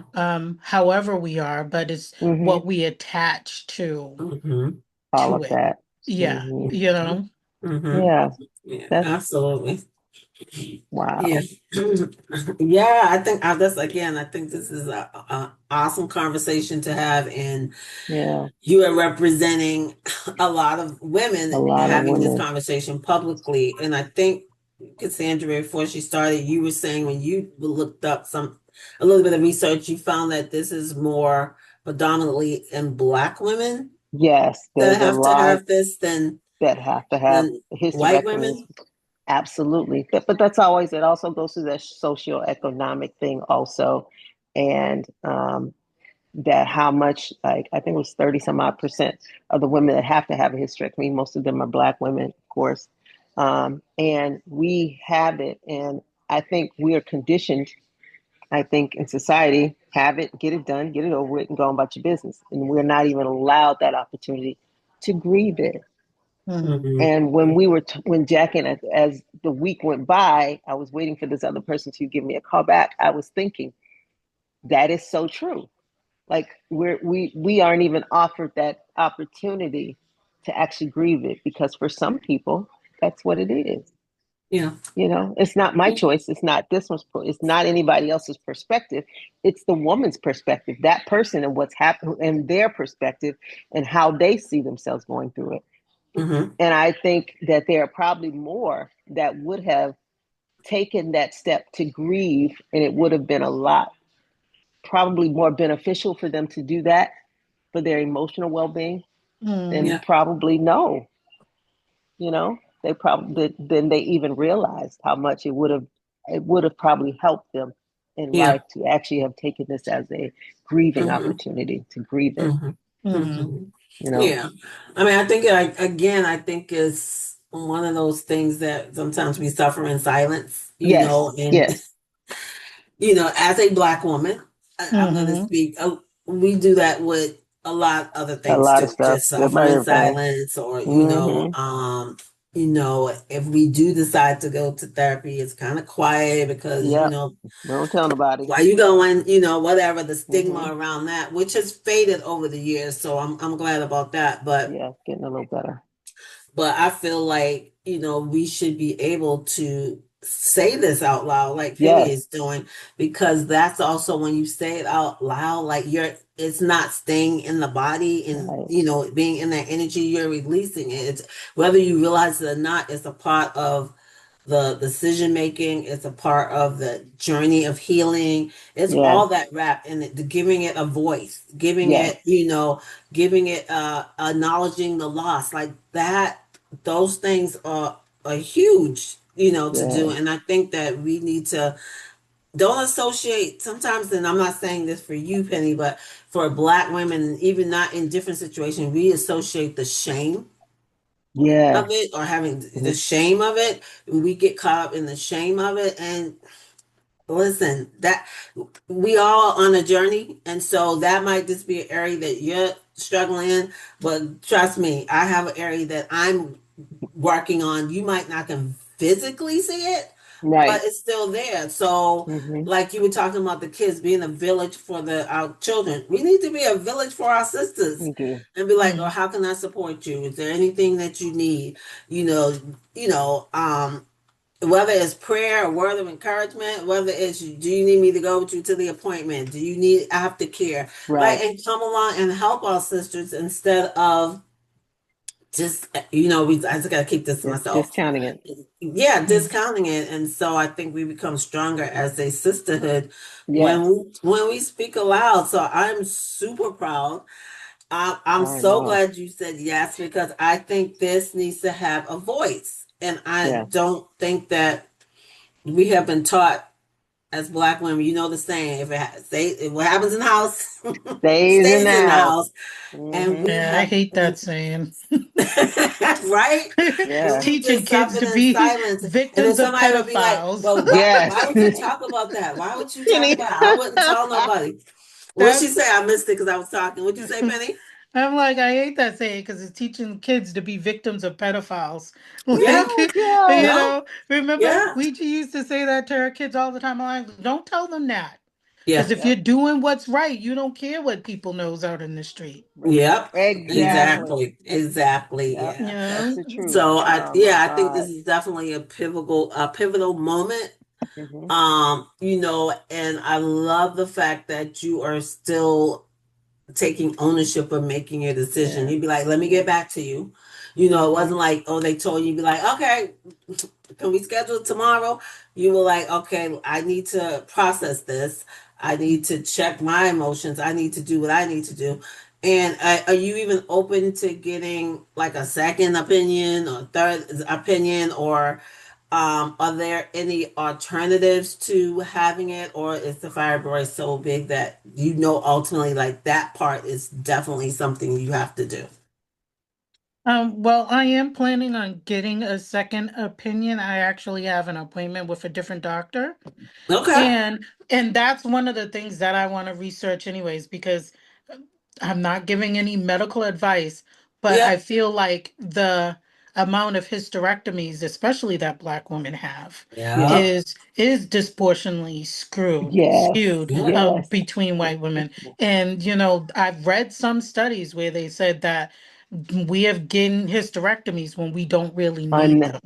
however we are, but it's Mm-hmm. what we attach Hmm. All to of it. that. Yeah, Mm-hmm. Hmm. Yeah. Yeah. That's Absolutely. Yeah. wow. Yeah. I think that's again, I think this is a awesome conversation to have, and Yeah. you are representing a lot of A women lot of having this women. conversation publicly. And I think Cassandra, before she started, you were saying when you looked up a little bit of research, you found that this is more predominantly in Black women Yes, that there's a have to lot have this than that have to have than white hysterectomies. women. Absolutely. But that's always, it also goes through that socioeconomic thing also. And that how much, like, I think it was 30 some odd percent of the women that have to have a hysterectomy, most of them are Black women, of course. And we have it. And I think we are conditioned, I think, in society, have it, get it done, get it over with, and go on about your business. And we're not even allowed that opportunity to grieve it. Mhm. Hmm. And when Jack and as the week went by, I was waiting for this other person to give me a call back. I was thinking that is so true. Like we aren't even offered that opportunity to actually grieve it, because for some people that's what it is. Yeah. It's not my choice. It's not this one's. It's not anybody else's perspective. It's the woman's perspective. That person and what's happened and their perspective and how they see themselves going through it. Hmm. And I think that there are probably more that would have taken that step to grieve, and it would have been a lot, probably more beneficial for them to do that for their emotional well being than Mm. Yeah. probably no. They probably then they even realized how much it would have probably helped them in Yeah. life to actually have taken this as a grieving Hmm. opportunity to grieve it. Hmm. Mhm. Hmm. You know. Yeah. I mean, I think again, I think it's one of those things that sometimes we suffer in silence, Yes. and Yes. as a Black woman, I'm going to Mhm. speak. We do that with a lot of other A things lot of too. stuff Just with suffer in everything. silence, or Mm-hmm. if we do decide to go to therapy, it's kind of quiet because Yep. We don't tell nobody. why you going, whatever the Mm-hmm. stigma around that, which has faded over the years. So I'm glad about that, but. Yeah, getting a little better. But I feel like, we should be able to say this out loud, like Penny Yes. is doing, because that's also when you say it out loud, like it's not staying in the body and, Right. being in that energy, you're releasing it. It's, whether you realize it or not, it's a part of the decision making. It's a part of the journey of healing. It's Yes. all that wrap in it, giving it a voice, giving Yes. it, acknowledging the loss, like that. Those things are huge, to do. Yes. And I think that we need to don't associate sometimes, and I'm not saying this for you, Penny, but for Black women, even not in different situations, we associate the shame of Yes. it or having the Mhm. shame of it. We get caught up in the shame of it. And listen, that we all on a journey, and so that might just be an area that you're struggling in. But trust me, I have an area that I'm working on. You might not can physically see it, but Right. it's still there. So, Hmm. like you were talking about the kids being a village for the our children, we need to be a village for our sisters We do. and be like, oh, Mm. how can I support you? Is there anything that you need? You know, you know, whether it's prayer, a word of encouragement, whether it's do you need me to go with you to the appointment? Do you need aftercare? Like, Right. and come along and help our sisters instead of just I just gotta keep this to Just myself. discounting it. Yeah, Mm. discounting it. And so I think we become stronger as a sisterhood Yes. when we speak aloud. So I'm super proud. I'm I so know. glad you said yes, because I think this needs to have a voice. And I Yes. don't think that we have been taught as Black women, you know the saying, if what happens in the house Stays in the stays in the house. house. And Hmm. we Yeah, I have hate that saying. right? And Yeah. we've Teaching been kids to suffering in be silence. And then victims of somebody will be like, pedophiles. well, Yes. why would you talk about that? Why would you talk Penny. about it? I wouldn't tell nobody. What'd she That's say? I missed it because I was talking. What'd you say, Penny? I'm like, I hate that saying because it's teaching kids to be victims of pedophiles. Yeah, Like, Oh, yeah. no, remember yeah, we used to say that to our kids all the time. I'm like, don't tell them that. Because yeah, if you're Yep. doing what's right, you don't care what people knows out in the street. yep, Exactly. exactly, Yep. You yeah. That's know? the truth. So Oh my yeah, I think God. this is definitely a pivotal moment. Hmm. And I love the fact that you are still taking ownership of making your decision. Yes. You'd be like, let me get Yes. back to you. It Hmm. wasn't like, oh, they told you, you'd be like, okay, can we schedule it tomorrow? You were like, okay, I need to process this. I need to check my emotions. I need to do what I need to do. And are you even open to getting like a second opinion or third opinion, or are there any alternatives to having it, or is the fibroid so big that ultimately like that part is definitely something you have to do? Well, I am planning on getting a second opinion. I actually have an appointment with a different doctor. Okay. And that's one of the things that I want to research anyways, because I'm not giving any medical advice, but I Yep. feel like the amount of hysterectomies, especially that Black women have, Yes. Yep. is disproportionately Yes. skewed Yep. Yes. between white women. And I've read some studies where they said that we have gained hysterectomies when we don't really need I'm, them.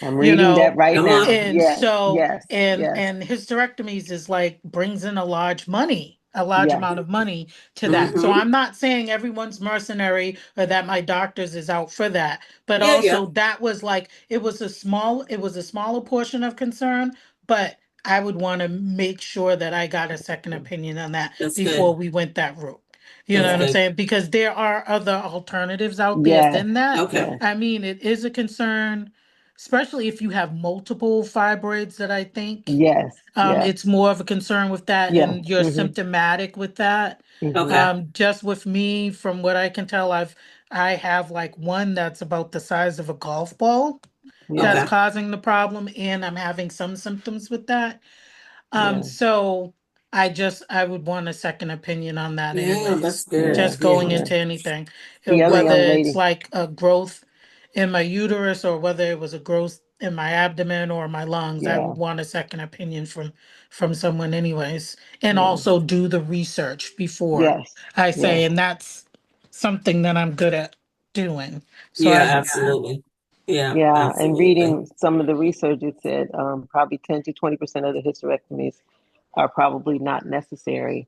I'm You reading that know, right Come on. now. and Yes. so Yes. and Yes. and hysterectomies is like brings in a large Yes. amount of money to that. So Mm-hmm. I'm not saying everyone's mercenary or that my doctor's is out for that, but Yeah, yeah. also that was like it was a smaller portion of concern, but I would want to make sure that I got a second opinion on that That's before good. we went that route. You know That's what I'm Yes. good. saying? Because there are other alternatives out there Yes. than that. Okay. Yes. I mean, it is a concern, especially if you have multiple fibroids, that I think Yes. Yes. it's more of a concern with that, Yeah. and you're Hmm. symptomatic with that. Hmm. Okay. Just with me, from what I can tell, I have like one that's about the size of a golf ball Yeah. that's Okay. causing the problem, and I'm having some symptoms with that. Yeah. So I would want a second opinion on that Yeah, that's anyways, good. Yeah. just Yeah. going Yeah. into anything. The other Whether young it's lady. like a growth in my uterus or whether it was a growth in my abdomen or my lungs, I Yeah. would want a second opinion from someone anyways. And Yeah. also do the research before Yes. I Yes. say, and that's something that I'm good at doing. So Yeah, I would absolutely. Yeah, Yeah. And absolutely. reading some of the research, it said probably 10 to 20% of the hysterectomies are probably not necessary.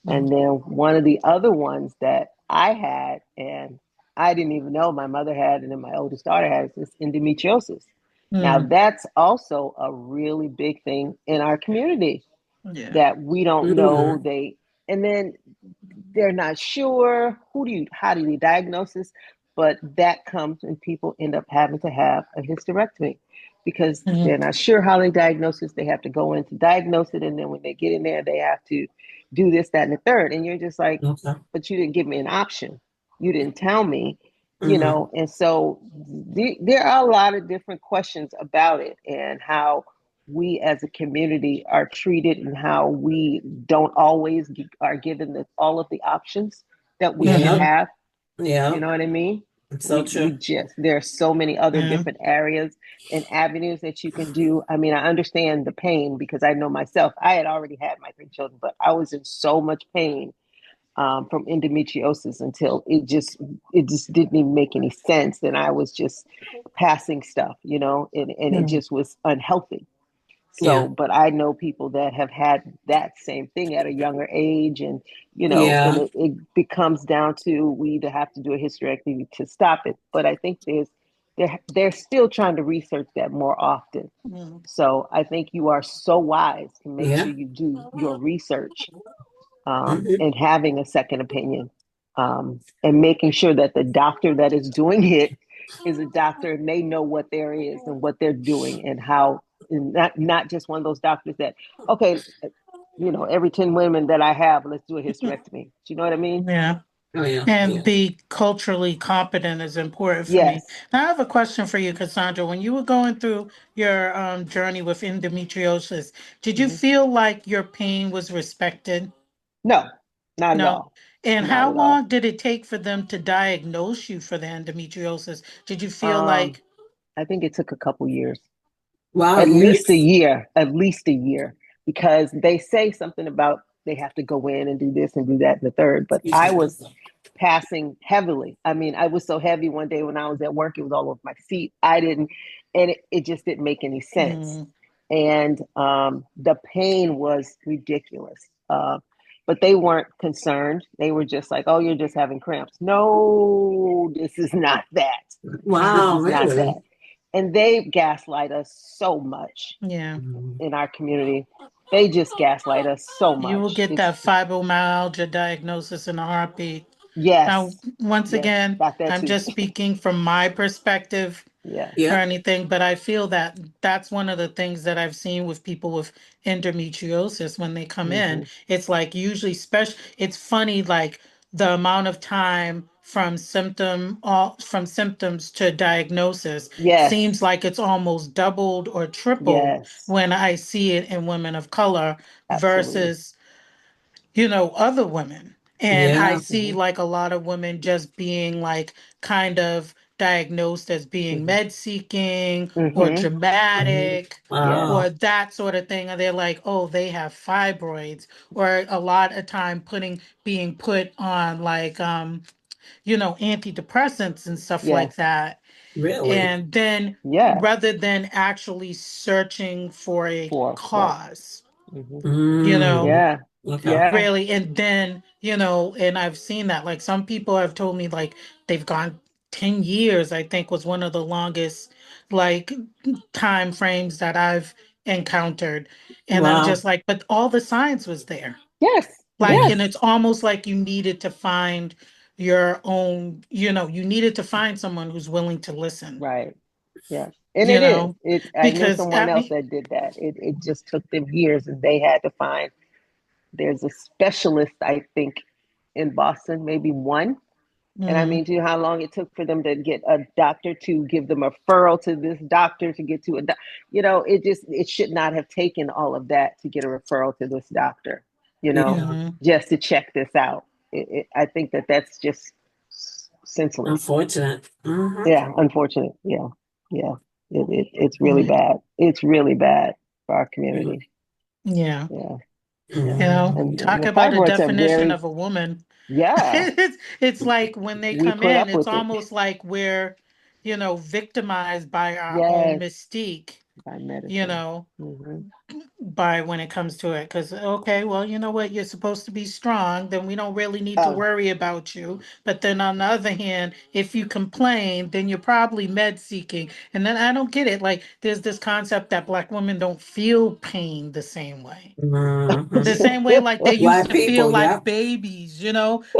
mm, And then one of the other ones that I had, and I didn't even know my mother had, and then my oldest daughter has, is endometriosis. Now, mm, that's also a really big thing in our community yeah. that we don't know. Hmm. And then they're not sure how do you diagnose this? but that comes when people end up having to have a hysterectomy because they're Mhm. not sure how they diagnose this. They have to go in to diagnose it, and then when they get in there, they have to do this, that, and the third. And you're just like, Okay. but you didn't give me an option. You didn't tell me, Mm-hmm. and so there are a lot of different questions about it and how we as a community are treated and how we don't always are given all of the options that we should Yeah. Mhm. have. You Yeah. know what I mean? It's so We true. just there are so many other Yeah. different areas and avenues that you can do. I mean, I understand the pain because I know myself. I had already had my 3 children, but I was in so much pain from endometriosis until it just didn't even make any sense, and I was just passing stuff, and it Mhm. just was unhealthy. Yeah. So, but I know people that have had that same thing at a younger age, and and Yeah. it becomes down to we either have to do a hysterectomy to stop it. But I think they're still trying to research that more often. Mhm. So I think you are so wise to make Yeah. sure you do your research Mm-hmm. and having a second opinion, and making sure that the doctor that is doing it is a doctor and they know what there is and what they're doing and how, and not just one of those doctors that, okay, every 10 women that I have, let's do a hysterectomy. Do you know what I mean? Yeah. Oh yeah. And Yeah. be culturally competent is important for me. Yes. Now, I have a question for you, Cassandra. When you were going through your journey with endometriosis, did you Mm-hmm. feel like your pain was respected? No, not at No. all. And Not how at all. long did it take for them to diagnose you for the endometriosis? Did you feel Um, like, I think it took a couple years. Wow. At least a Years. year, at least a year, because they say something about they have to go in and do this and do that and the third. But Excuse I me, was myself. passing heavily. I mean, I was so heavy one day when I was at work, it was all over my seat. I didn't, and it just didn't make any sense. mm, And the pain was ridiculous. But they weren't concerned. They were just like, oh, you're just having cramps. No, this is not that. This Wow. is not Really? that. And they gaslight us so much yeah, Mhm. in our community. They just gaslight us so you will much. get It's that fibromyalgia diagnosis in a heartbeat. Now, yes, once yes, again, got that I'm too. just speaking from my perspective Yeah. or Yep. anything, but I feel that that's one of the things that I've seen with people with endometriosis when they come in. Mm-hmm. It's like usually special. It's funny, like the amount of time from symptoms to diagnosis Yes, seems like it's almost doubled or tripled yes, when I see it in women of color absolutely. versus other women. And I Yeah. see Mm-hmm. like a lot of women just being like kind of diagnosed as being Mm-hmm. med seeking or Mm-hmm. Mhm. dramatic Yes, or Wow. that sort of thing. And they're like, oh, they have fibroids, or a lot of time being put on like antidepressants and stuff like yes, that. Really? And then yeah. rather than actually searching for a Right. cause, Mm-hmm. you know, Mm. Yeah, Okay. yeah. really. And then and I've seen that, like, some people have told me like they've gone 10 years, I think was one of the longest like time frames that I've encountered. And I'm Wow. just like, but all the science was there, Yes, like, Yeah. and yes. it's almost like you needed to find your own, you needed to find someone who's willing to listen, Right. Yes. And you it is. know It's I know because someone I else mean, that did that. It just took them years and they had to find there's a specialist, I think, in Boston, maybe one. And I mhm, mean, do you know how long it took for them to get a doctor to give them a referral to this doctor to get to it should not have taken all of that to get a referral to this doctor, you know, Yeah. mhm, just to check this out. I think that that's just senseless. Unfortunate. Hmm. Yeah, unfortunate. Yeah, yeah. It's really mhm, bad. It's really bad for our Yeah. community. yeah. Yeah, yeah. And Talk the about a fibroids are definition very, of a woman. yeah. It's like when they We come put in, up it's with it. almost like we're, victimized by our own Yes, mystique, by you medicine. know. Hmm. by when it comes to it, because okay, well, you know what, you're supposed to be strong, then we don't really need to Oh, worry about you. But then on the other hand, if you complain, then you're probably med seeking. And then I don't get it, like there's this concept that Black women don't feel pain the same way. Hmm. The same way, like they used Black to feel people, like yeah. babies,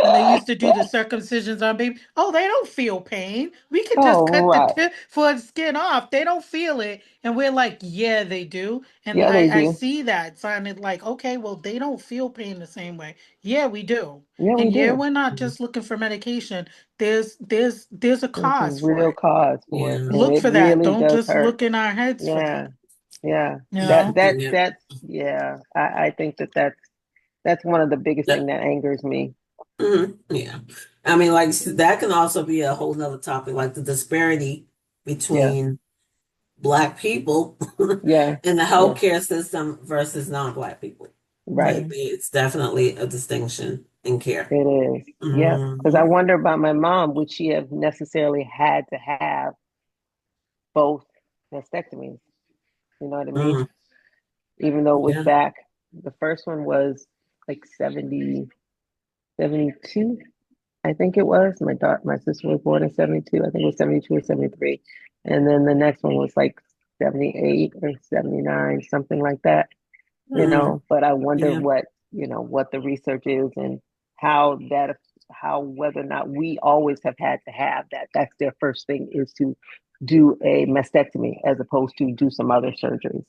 when they used to do the circumcisions on baby. Oh, they don't feel pain. We could just oh, cut the right. tip for the skin off. They don't feel it. And we're like, yeah, they do. And Yeah, they I do. see that sounded like, okay, well, they don't feel pain the same way. Yeah, we do. Yeah, we And yeah, do. we're not just looking for medication. There's a There's a cause for real it. cause for it, Yeah. and Look it for that. really Don't does just hurt. look in our heads for Yeah, that. yeah. You That know? that Yeah. that's yeah. I think that's one of the biggest thing that angers me. Yeah. I mean, like that can also be a whole nother topic, like the disparity Yeah, between Black people yeah, in the yeah. healthcare system versus non-Black people. Right. It's definitely a distinction in care. It is. Yeah. Because I Hmm. wonder about my mom. Would she have necessarily had to have both mastectomies? You know what I mean? Mm, Even though it was yeah. back, the first one was like 70, 72. I think it was. My sister was born in 72. I think it was 72 or 73. And then the next one was like 78 or 79, something like that, Mm, But I wonder yeah. what the research is and how that, how whether or not we always have had to have that. That's their first thing is to do a mastectomy as opposed to do some other surgeries.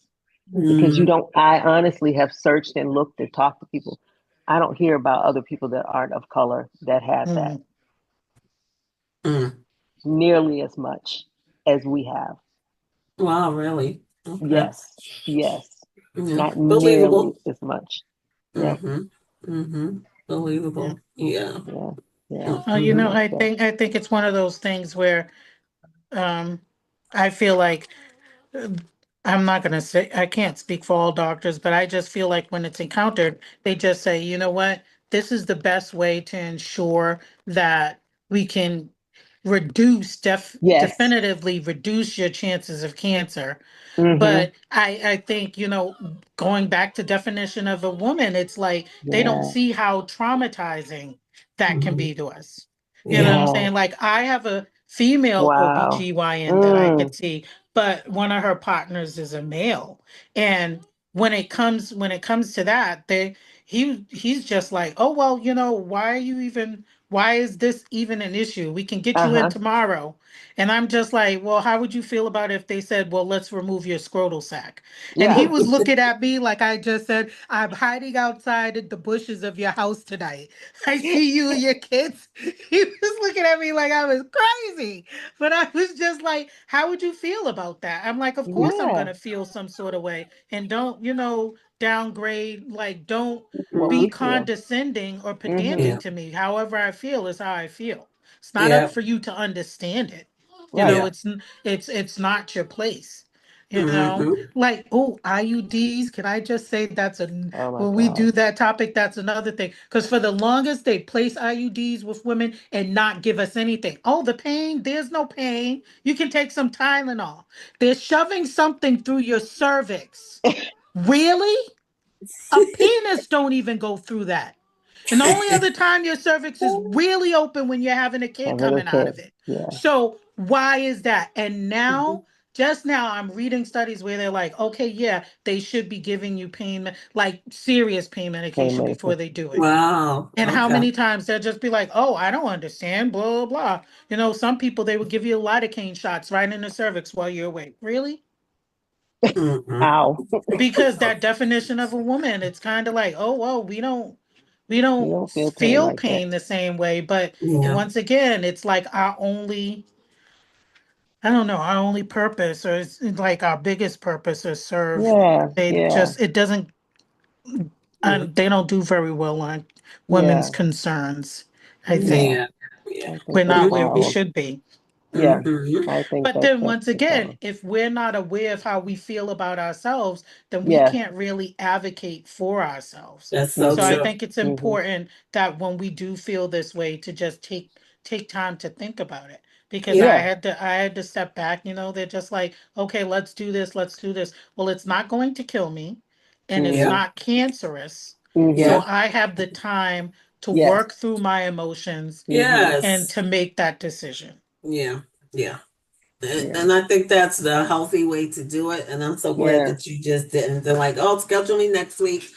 Because Mm, I honestly have searched and looked and talked to people. I don't hear about other people that aren't of color that have that Mm. mm. nearly as much as we have. Wow, really? Okay. Yes, yes, Yeah. not nearly Believable. as much. Yep, Mm-hmm. Mm-hmm. Yeah. Believable. Yeah. yeah, yeah. Well, Mm-hmm. But I think it's one of those things where um I feel like uh, I'm not going to say I can't speak for all doctors, but I just feel like when it's encountered, they just say, you know what, this is the best way to ensure that we can yes, definitively reduce your chances of cancer. mm-hmm, But I think, going back to definition of a woman, it's like they don't yeah, see how traumatizing that can Mm-hmm. be to us. You know what Yeah. I'm yeah. saying? Like I have a female Wow. OBGYN that I Mm, could see, but one of her partners is a male. And when it comes to that, he's just like, "Oh, well, why is this even an issue? We can get you in uh-huh. tomorrow." And I'm just like, well, how would you feel about if they said, well, let's remove your scrotal sac? And he Yeah, was looking at me like I just said, I'm hiding outside the bushes of your house tonight. I see you and your kids. He was looking at me like I was crazy. But I was just like, how would you feel about that? I'm like, of course I'm yeah. going to feel some sort of way. And don't, downgrade, like, don't What be we Mm-hmm. feel. condescending or Mm-hmm. pedantic to me. However I feel is how I feel. It's not up Yeah. for you to understand it. Right. Yeah. It's not your place. Mm-hmm. Like, oh, IUDs. Can I just say Oh my when we God. do that topic, that's another thing. Because for the longest, they place IUDs with women and not give us anything. Oh, the pain, there's no pain. You can take some Tylenol. They're shoving something through your cervix. Really? A penis don't even go through that. And the only other time your cervix is really open when you're having a kid Having a coming out kid. of it. Yeah. So why is that? And Mm-hmm. now, just now, I'm reading studies where they're like, okay, yeah, they should be giving you like serious pain Pain medication before medicine. they do it. Wow. And how Okay. many times they'll just be like, oh, I don't understand, blah, blah, blah. Some people, they would give you lidocaine shots right in the cervix while you're awake. Really? Mm-hmm. Ow. Because that definition of a woman, it's kind of like, oh well, we You don't don't feel pain feel like that. pain the same way. But Yeah. once again, it's like I don't know, our only purpose, or it's like our biggest purpose, is serve. Yeah, They yeah, just it doesn't Mm-hmm. they don't do very well on women's yeah, concerns. I think yeah. Yeah. Yeah. I think we're that's not the where we Mm-hmm. problem. should be. Yeah, Mm-hmm. I think But then that's once the again, problem. if we're not aware of how we feel about ourselves, then we Yeah. can't really advocate for ourselves. That's so So I Mm-hmm. true. think it's Mm-hmm. important that when we do feel this way to just take time to think about it. Because Yeah. Yeah. I had to step back, they're just like, okay, let's do this, let's do this. Well, it's not going to kill me. and it's Mm-hmm. Yeah. not cancerous. Mm-hmm. So Yeah. I have the time to Yes. work through my emotions Mm-hmm. and Yes. to make that decision. Yeah. Yeah. Yeah. And I think that's the healthy way to do it. And I'm so glad Yeah. that you just didn't. They're like, oh, schedule me next week.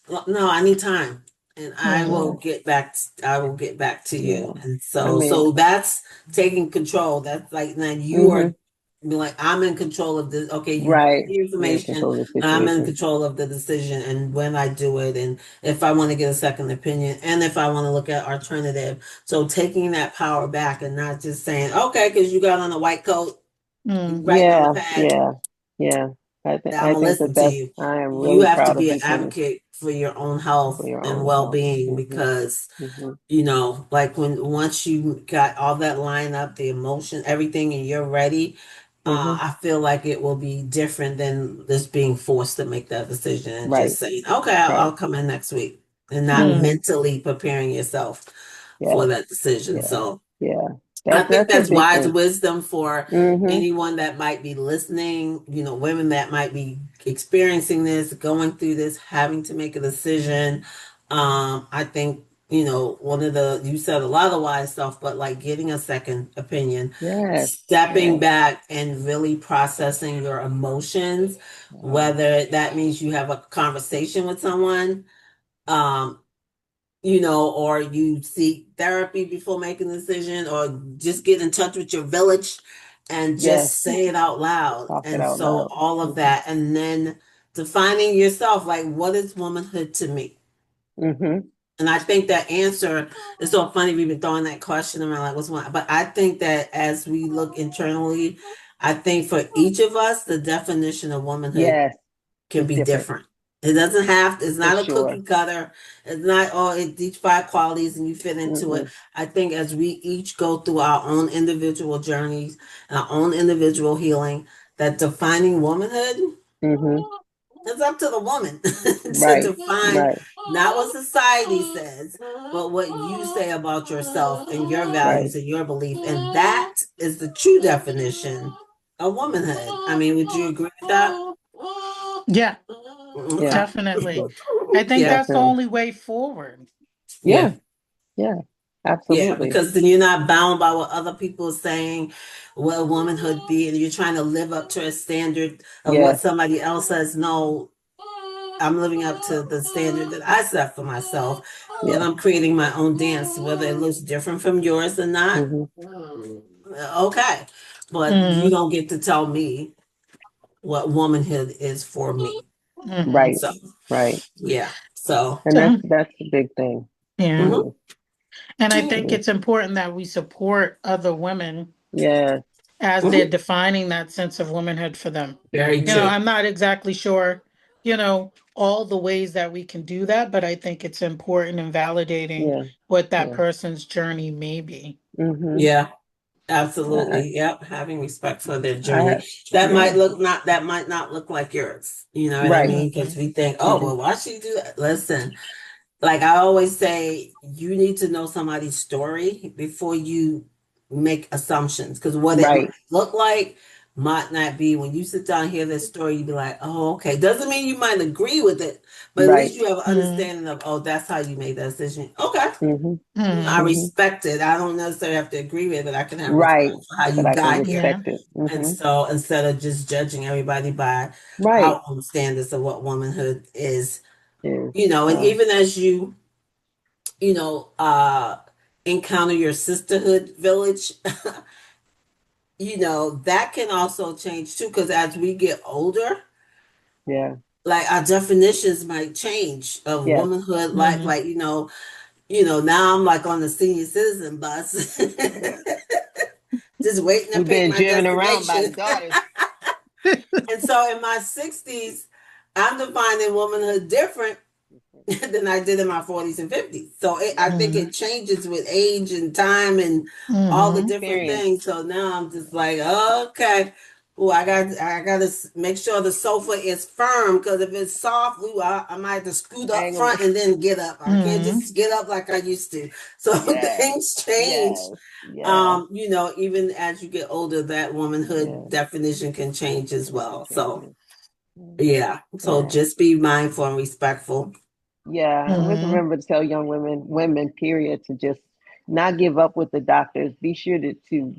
Well, no, I need time, and I will Mm, Yeah. get back. I will get back to Yeah. you. And I so, mean, so that's taking control. That's like now you mm-hmm. are like I'm in control of this. Okay, you give Right. me the You're in information. control of the I'm in situation. control of the decision and when I do it, and if I want to get a second opinion, and if I want to look at alternative. So taking that power back and not just saying, okay, because you got on a white coat, you mm, writing on the Yeah. pad. Yeah. Yeah. I'm I gonna think listen that to that's you. I am You really have to proud of be an you, Penny, advocate for your own for health your and own health. well-being Mm-hmm. because Mm-hmm. like when once you got all that line up, the emotion, everything, and you're ready, Mm-hmm. I feel like it will be different than just being forced to make that decision and Right. just saying, okay, Right. I'll come in next week and not mm, Mm-hmm. mentally preparing yourself for Yes. that decision. Yeah. So Yeah. I think That's a that's big wise thing. wisdom for Mm-hmm. anyone that might be listening, women that might be experiencing this, going through this, having to make a decision. I think, one of you said a lot of wise stuff, but like getting a second opinion, Yes. stepping Yes. back and really processing your emotions, Wow. whether that means you have a conversation with someone, um, or you seek therapy before making a decision, or just get in touch with your village and Yes. just say it out loud. Talk it And out so loud. all of Mm-hmm. that, and then defining yourself, like, what is womanhood to me? Mm-hmm. And I think that answer is so funny. We've been throwing that question around, like, what's one? But I think that as we look internally, I think for each of us, the definition of womanhood Yes. can It's be different different. It doesn't have, it's for not a cookie sure. cutter. It's not all these five qualities and you fit into it. Mm-mm. I think as we each go through our own individual journeys, our own individual healing, that defining womanhood, Mm-hmm. it's up to the woman to Right. define Right. not what society says, but what you say about yourself and your Right. values and your belief. And that is the true definition of womanhood. I mean, would you agree with that? yeah, Yeah. Okay. definitely. I think Yeah. that's the Definitely. only way forward. Yeah. Yeah. Yeah. Yeah. Absolutely. Because then you're not bound by what other people are saying, what womanhood be, and you're trying to live up to a standard of what Yes. somebody else says. No, I'm living up to the standard that I set for myself, and Yes. I'm creating my own dance, whether it looks different from yours or not. Mm-hmm. Okay. But you Mm, don't get to tell me what womanhood is for me. hmm. Right. So, Right. yeah. So, And So, that's a big thing. It yeah. mhm. is. And I It think is. it's important that we support other women Yes. as they're Mhm. defining that sense of womanhood for them. Very true. I'm not exactly sure, all the ways that we can do that, but I think it's important in validating Yeah. what that Yeah. person's journey may be. Mm-hmm. Yeah. I, Absolutely. Yep. Having respect for their I have, journey. yeah. That might not look like yours. You know what I Right. mean? Because Hmm. we think, oh, Mm-hmm. well, why should you do that? Listen, like I always say, you need to know somebody's story before you make assumptions. Because what it might Right. look like might not be when you sit down and hear this story, you be like, oh, okay. Doesn't mean you might agree with it, but at least Right. you have an Hmm. understanding of, oh, that's how you made that decision. Okay. Mm-hmm. I Hmm. Mm-hmm. respect it. I don't necessarily have to agree with it. I can have respect Right. for how But you I can got here. Yeah. respect it. And Mm-hmm. so instead of just judging everybody by Right. our own standards of what womanhood is, Is and even as you know, uh, encounter your sisterhood village, that can also change too. Because as we get older, yeah. like our definitions might change of Yes. womanhood. Hmm. Now I'm like on the senior citizen bus, just waiting to You've pick been my driven around by the destination. daughters. And so in my 60s, I'm defining womanhood different than I did in my 40s and 50s. So I Yes. think Hmm. it changes with age and time and all the Hmm. different Experience. things. So now I'm just like, okay. Ooh, I got to make sure the sofa is firm because if it's soft, I might have to scoot I up ain't gonna be. front and then get up. I can't Hmm. just get up like I used to. So Yes. things change. Yes. Yeah. Even as you get older, that womanhood Yeah. definition can change as It well. So changes. Yeah. So Yeah. just be mindful and respectful. Yeah. Always Hmm. remember to tell young women, period, to just not give up with the doctors. Be sure to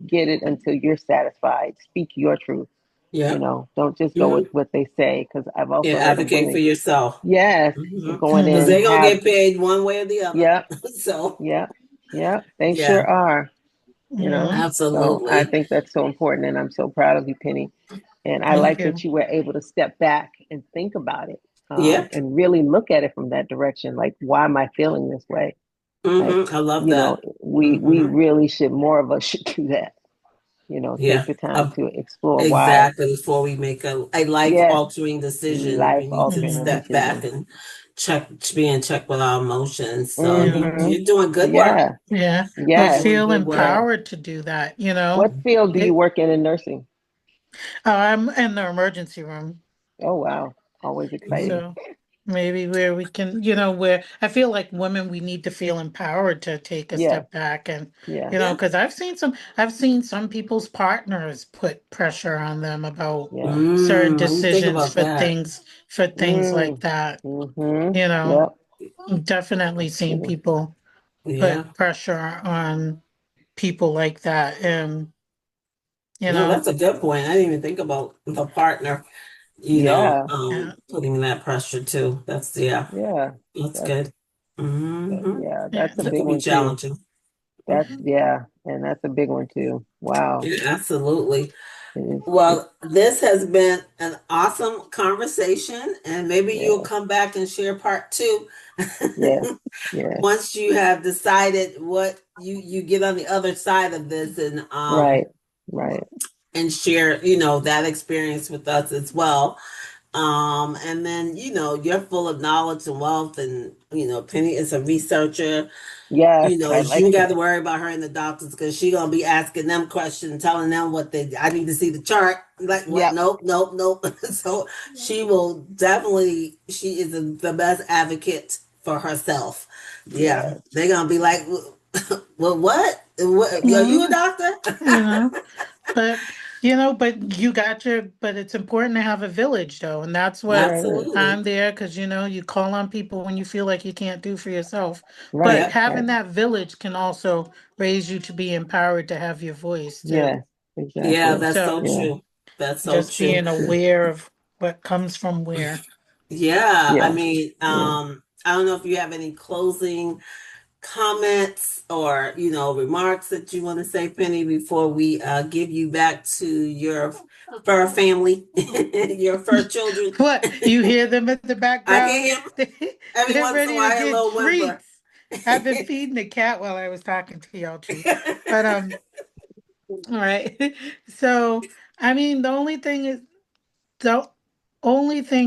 get it until you're satisfied. Speak your truth. Yeah. Don't just go with Hmm. what they say. Because I've Yeah. also heard of Advocate for women, yourself. yes, going Because in, Hmm. they're gonna have, get paid one way or the other. yep, So yep, yep. They yeah, sure are. Yeah. So I absolutely. think that's so important, and I'm so proud of you, Penny. And I Thank like Mhm. that you. you were able to step back and think about it, Yeah. and really look at it from that direction. Like, why am I feeling this way? Like, I love that. we Hmm. really should, more of us should do that. Yeah. Take the time Uh, to explore why. exactly. Before we make a life Yes, altering decision, life we need to altering Hmm. step back decision. and be in check with our emotions. So Yeah. Mm-hmm. you're doing good work. Yeah. Yeah. But You're Yes. doing feel good work. Yes. empowered to do that, What field do you It, work in nursing? I'm in the emergency room. Oh wow. Always Mhm. exciting. So maybe where we can, where I feel like women, we need to feel empowered to take a Yes. step back and, Yes. Yeah. because I've seen some people's partners put pressure on them about Yeah. certain What do you think decisions about that? for things like Mm. that. Mm-hmm. You know, Yep. definitely That's a good seen one. people Yeah. put pressure on people like that. And, you No, know, that's a good point. I didn't even think about the partner, Yeah. yeah, putting that pressure too. Yeah, Yeah. that's That's good. Hmm. yeah, yeah. that's a That big could be one too. challenging. That's Mhm. yeah, and that's a big one too. Wow. Yeah, absolutely. It is it, Well, this has been an awesome conversation, and maybe you'll yeah. come back and share part two Yes. Yes. once you have decided what you get on the other side of this, Right. Right. and share, that experience with us as well. And then, you're full of knowledge and wealth, and, Penny is a researcher. Yes, I You like ain't got to that. worry about her and the doctors because she gonna be asking them questions, telling them I need to see the chart. Like what? Yep. Nope, nope, nope. So she is the best advocate for herself. Yeah, Yes. they're gonna be like, well, what? Are you a Mhm. doctor? you know. But but it's important to have a village though, and that's what Sure is. Absolutely. I'm there because you call on people when you feel like you can't do for yourself. But Right. Yep. Right. having that village can also raise you to be empowered to have your voice too. Yes. Yeah, Exactly. that's so So Yeah. true. That's so just true. being aware of what comes from where. Yeah, I Yeah. mean, Yeah. I don't know if you have any closing comments or remarks that you want to say, Penny, before we give you back to your fur family, your fur children. What you hear them in the I background? can hear every They're once in a ready to while a get little whimper. treats. I've been feeding the cat while I was talking to y'all too. But all right. So, I mean, the only thing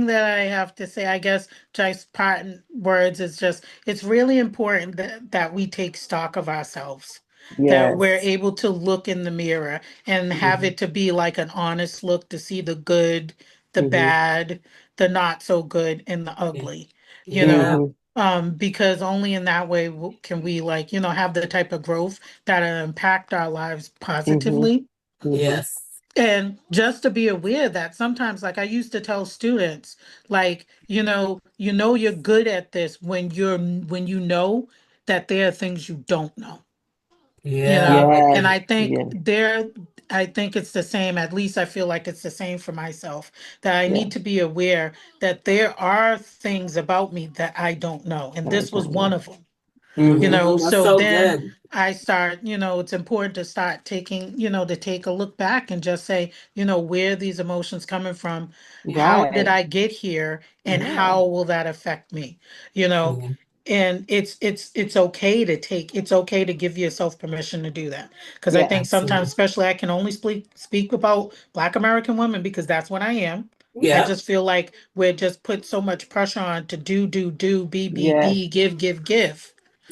that I have to say, I guess, just part in words is just it's really important that we take stock of ourselves, that Yes. we're able to look in the mirror and have Mhm. it to be like an honest look to see the good, the Mm-hmm. bad, the not so good, and the Yeah. ugly, you Yeah. know. Mm-hmm. Because only in that way can we like, have the type of growth that'll impact our lives Mm-hmm. positively. Mm-hmm. Yes. And just to be aware that sometimes, like I used to tell students, like, you're good at this when you know that there are things you don't know, Yeah. Yes. and Yeah. I think it's the same, at least I feel like it's the same for myself, that I Yeah. need to be aware that there are things about me that I don't know. And I this was don't one know. of them. Mm-hmm. That's So so then good. I start, it's important to start taking, to take a look back and just say, where are these emotions coming from? How did Right. I get here? And Yeah. how will that affect me? You know, Yeah. and it's okay to give yourself permission to do that. Because I Yeah. think sometimes, Absolutely. especially I can only speak about Black American women because that's what I am. I Yeah. just feel like we're just put so much pressure on to do, Yes. be, give,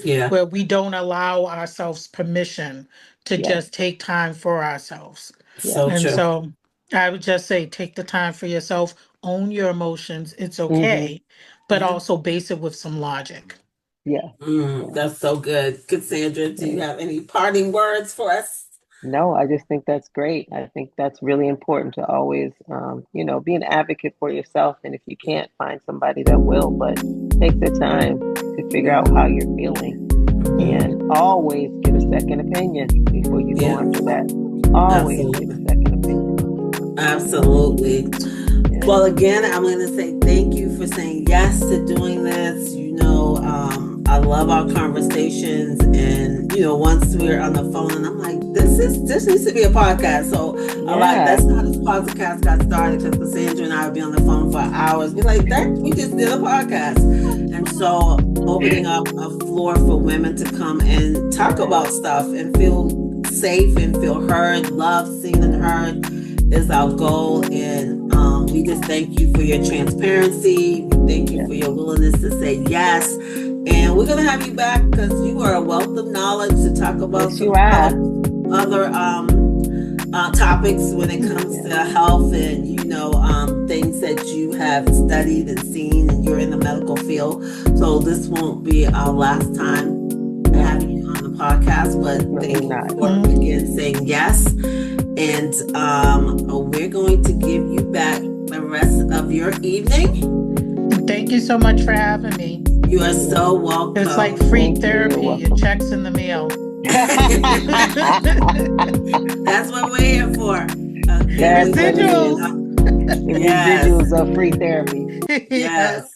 Yeah. where we don't allow ourselves permission to Yes. just take time for ourselves. Yes. So And true. so I would just say take the time for yourself, own your emotions, it's Mm-hmm. okay, but Yeah. also base it with some logic. Yeah. Yeah. That's so good. Cassandra, do you Yeah. have any parting words for us? No, I just think that's great. I think that's really important to always, be an advocate for yourself. And if you can't, find somebody that will, but take the time to figure out how you're feeling and Mhm. always get a second opinion before you go Yeah, under that. Always get a absolutely. second opinion. Absolutely. Yeah. Well, again, I'm going to say thank you for saying yes to doing this. I love our conversations, and once we're on the phone, and I'm like, this needs to be a podcast. So Yeah. that's how this podcast got started, because Cassandra and I would be on the phone for hours. Be like, that we just did a podcast, and so opening up a floor for women to come and talk about stuff and feel safe and feel heard, loved, seen, and heard is our goal. And we just thank you for your transparency. We thank you Yeah. for your willingness to say yes. And we're going to have you back because you are a wealth of knowledge to talk about Yes, you some are. other topics when it comes Yeah. to health and, things that you have studied and seen, and you're in the medical field. So this won't be our last time No, having you on the podcast, but definitely thank you not. for again saying yes. And we're going to give you back the rest of your evening. Thank you so much for having me. You are Yeah. so welcome. It's like free Thank you. You're therapy. Your welcome. check's in the mail. That's what we're here for. Okay, That's what it is. Residuals. The yes, residuals of free therapy. yes. Yes.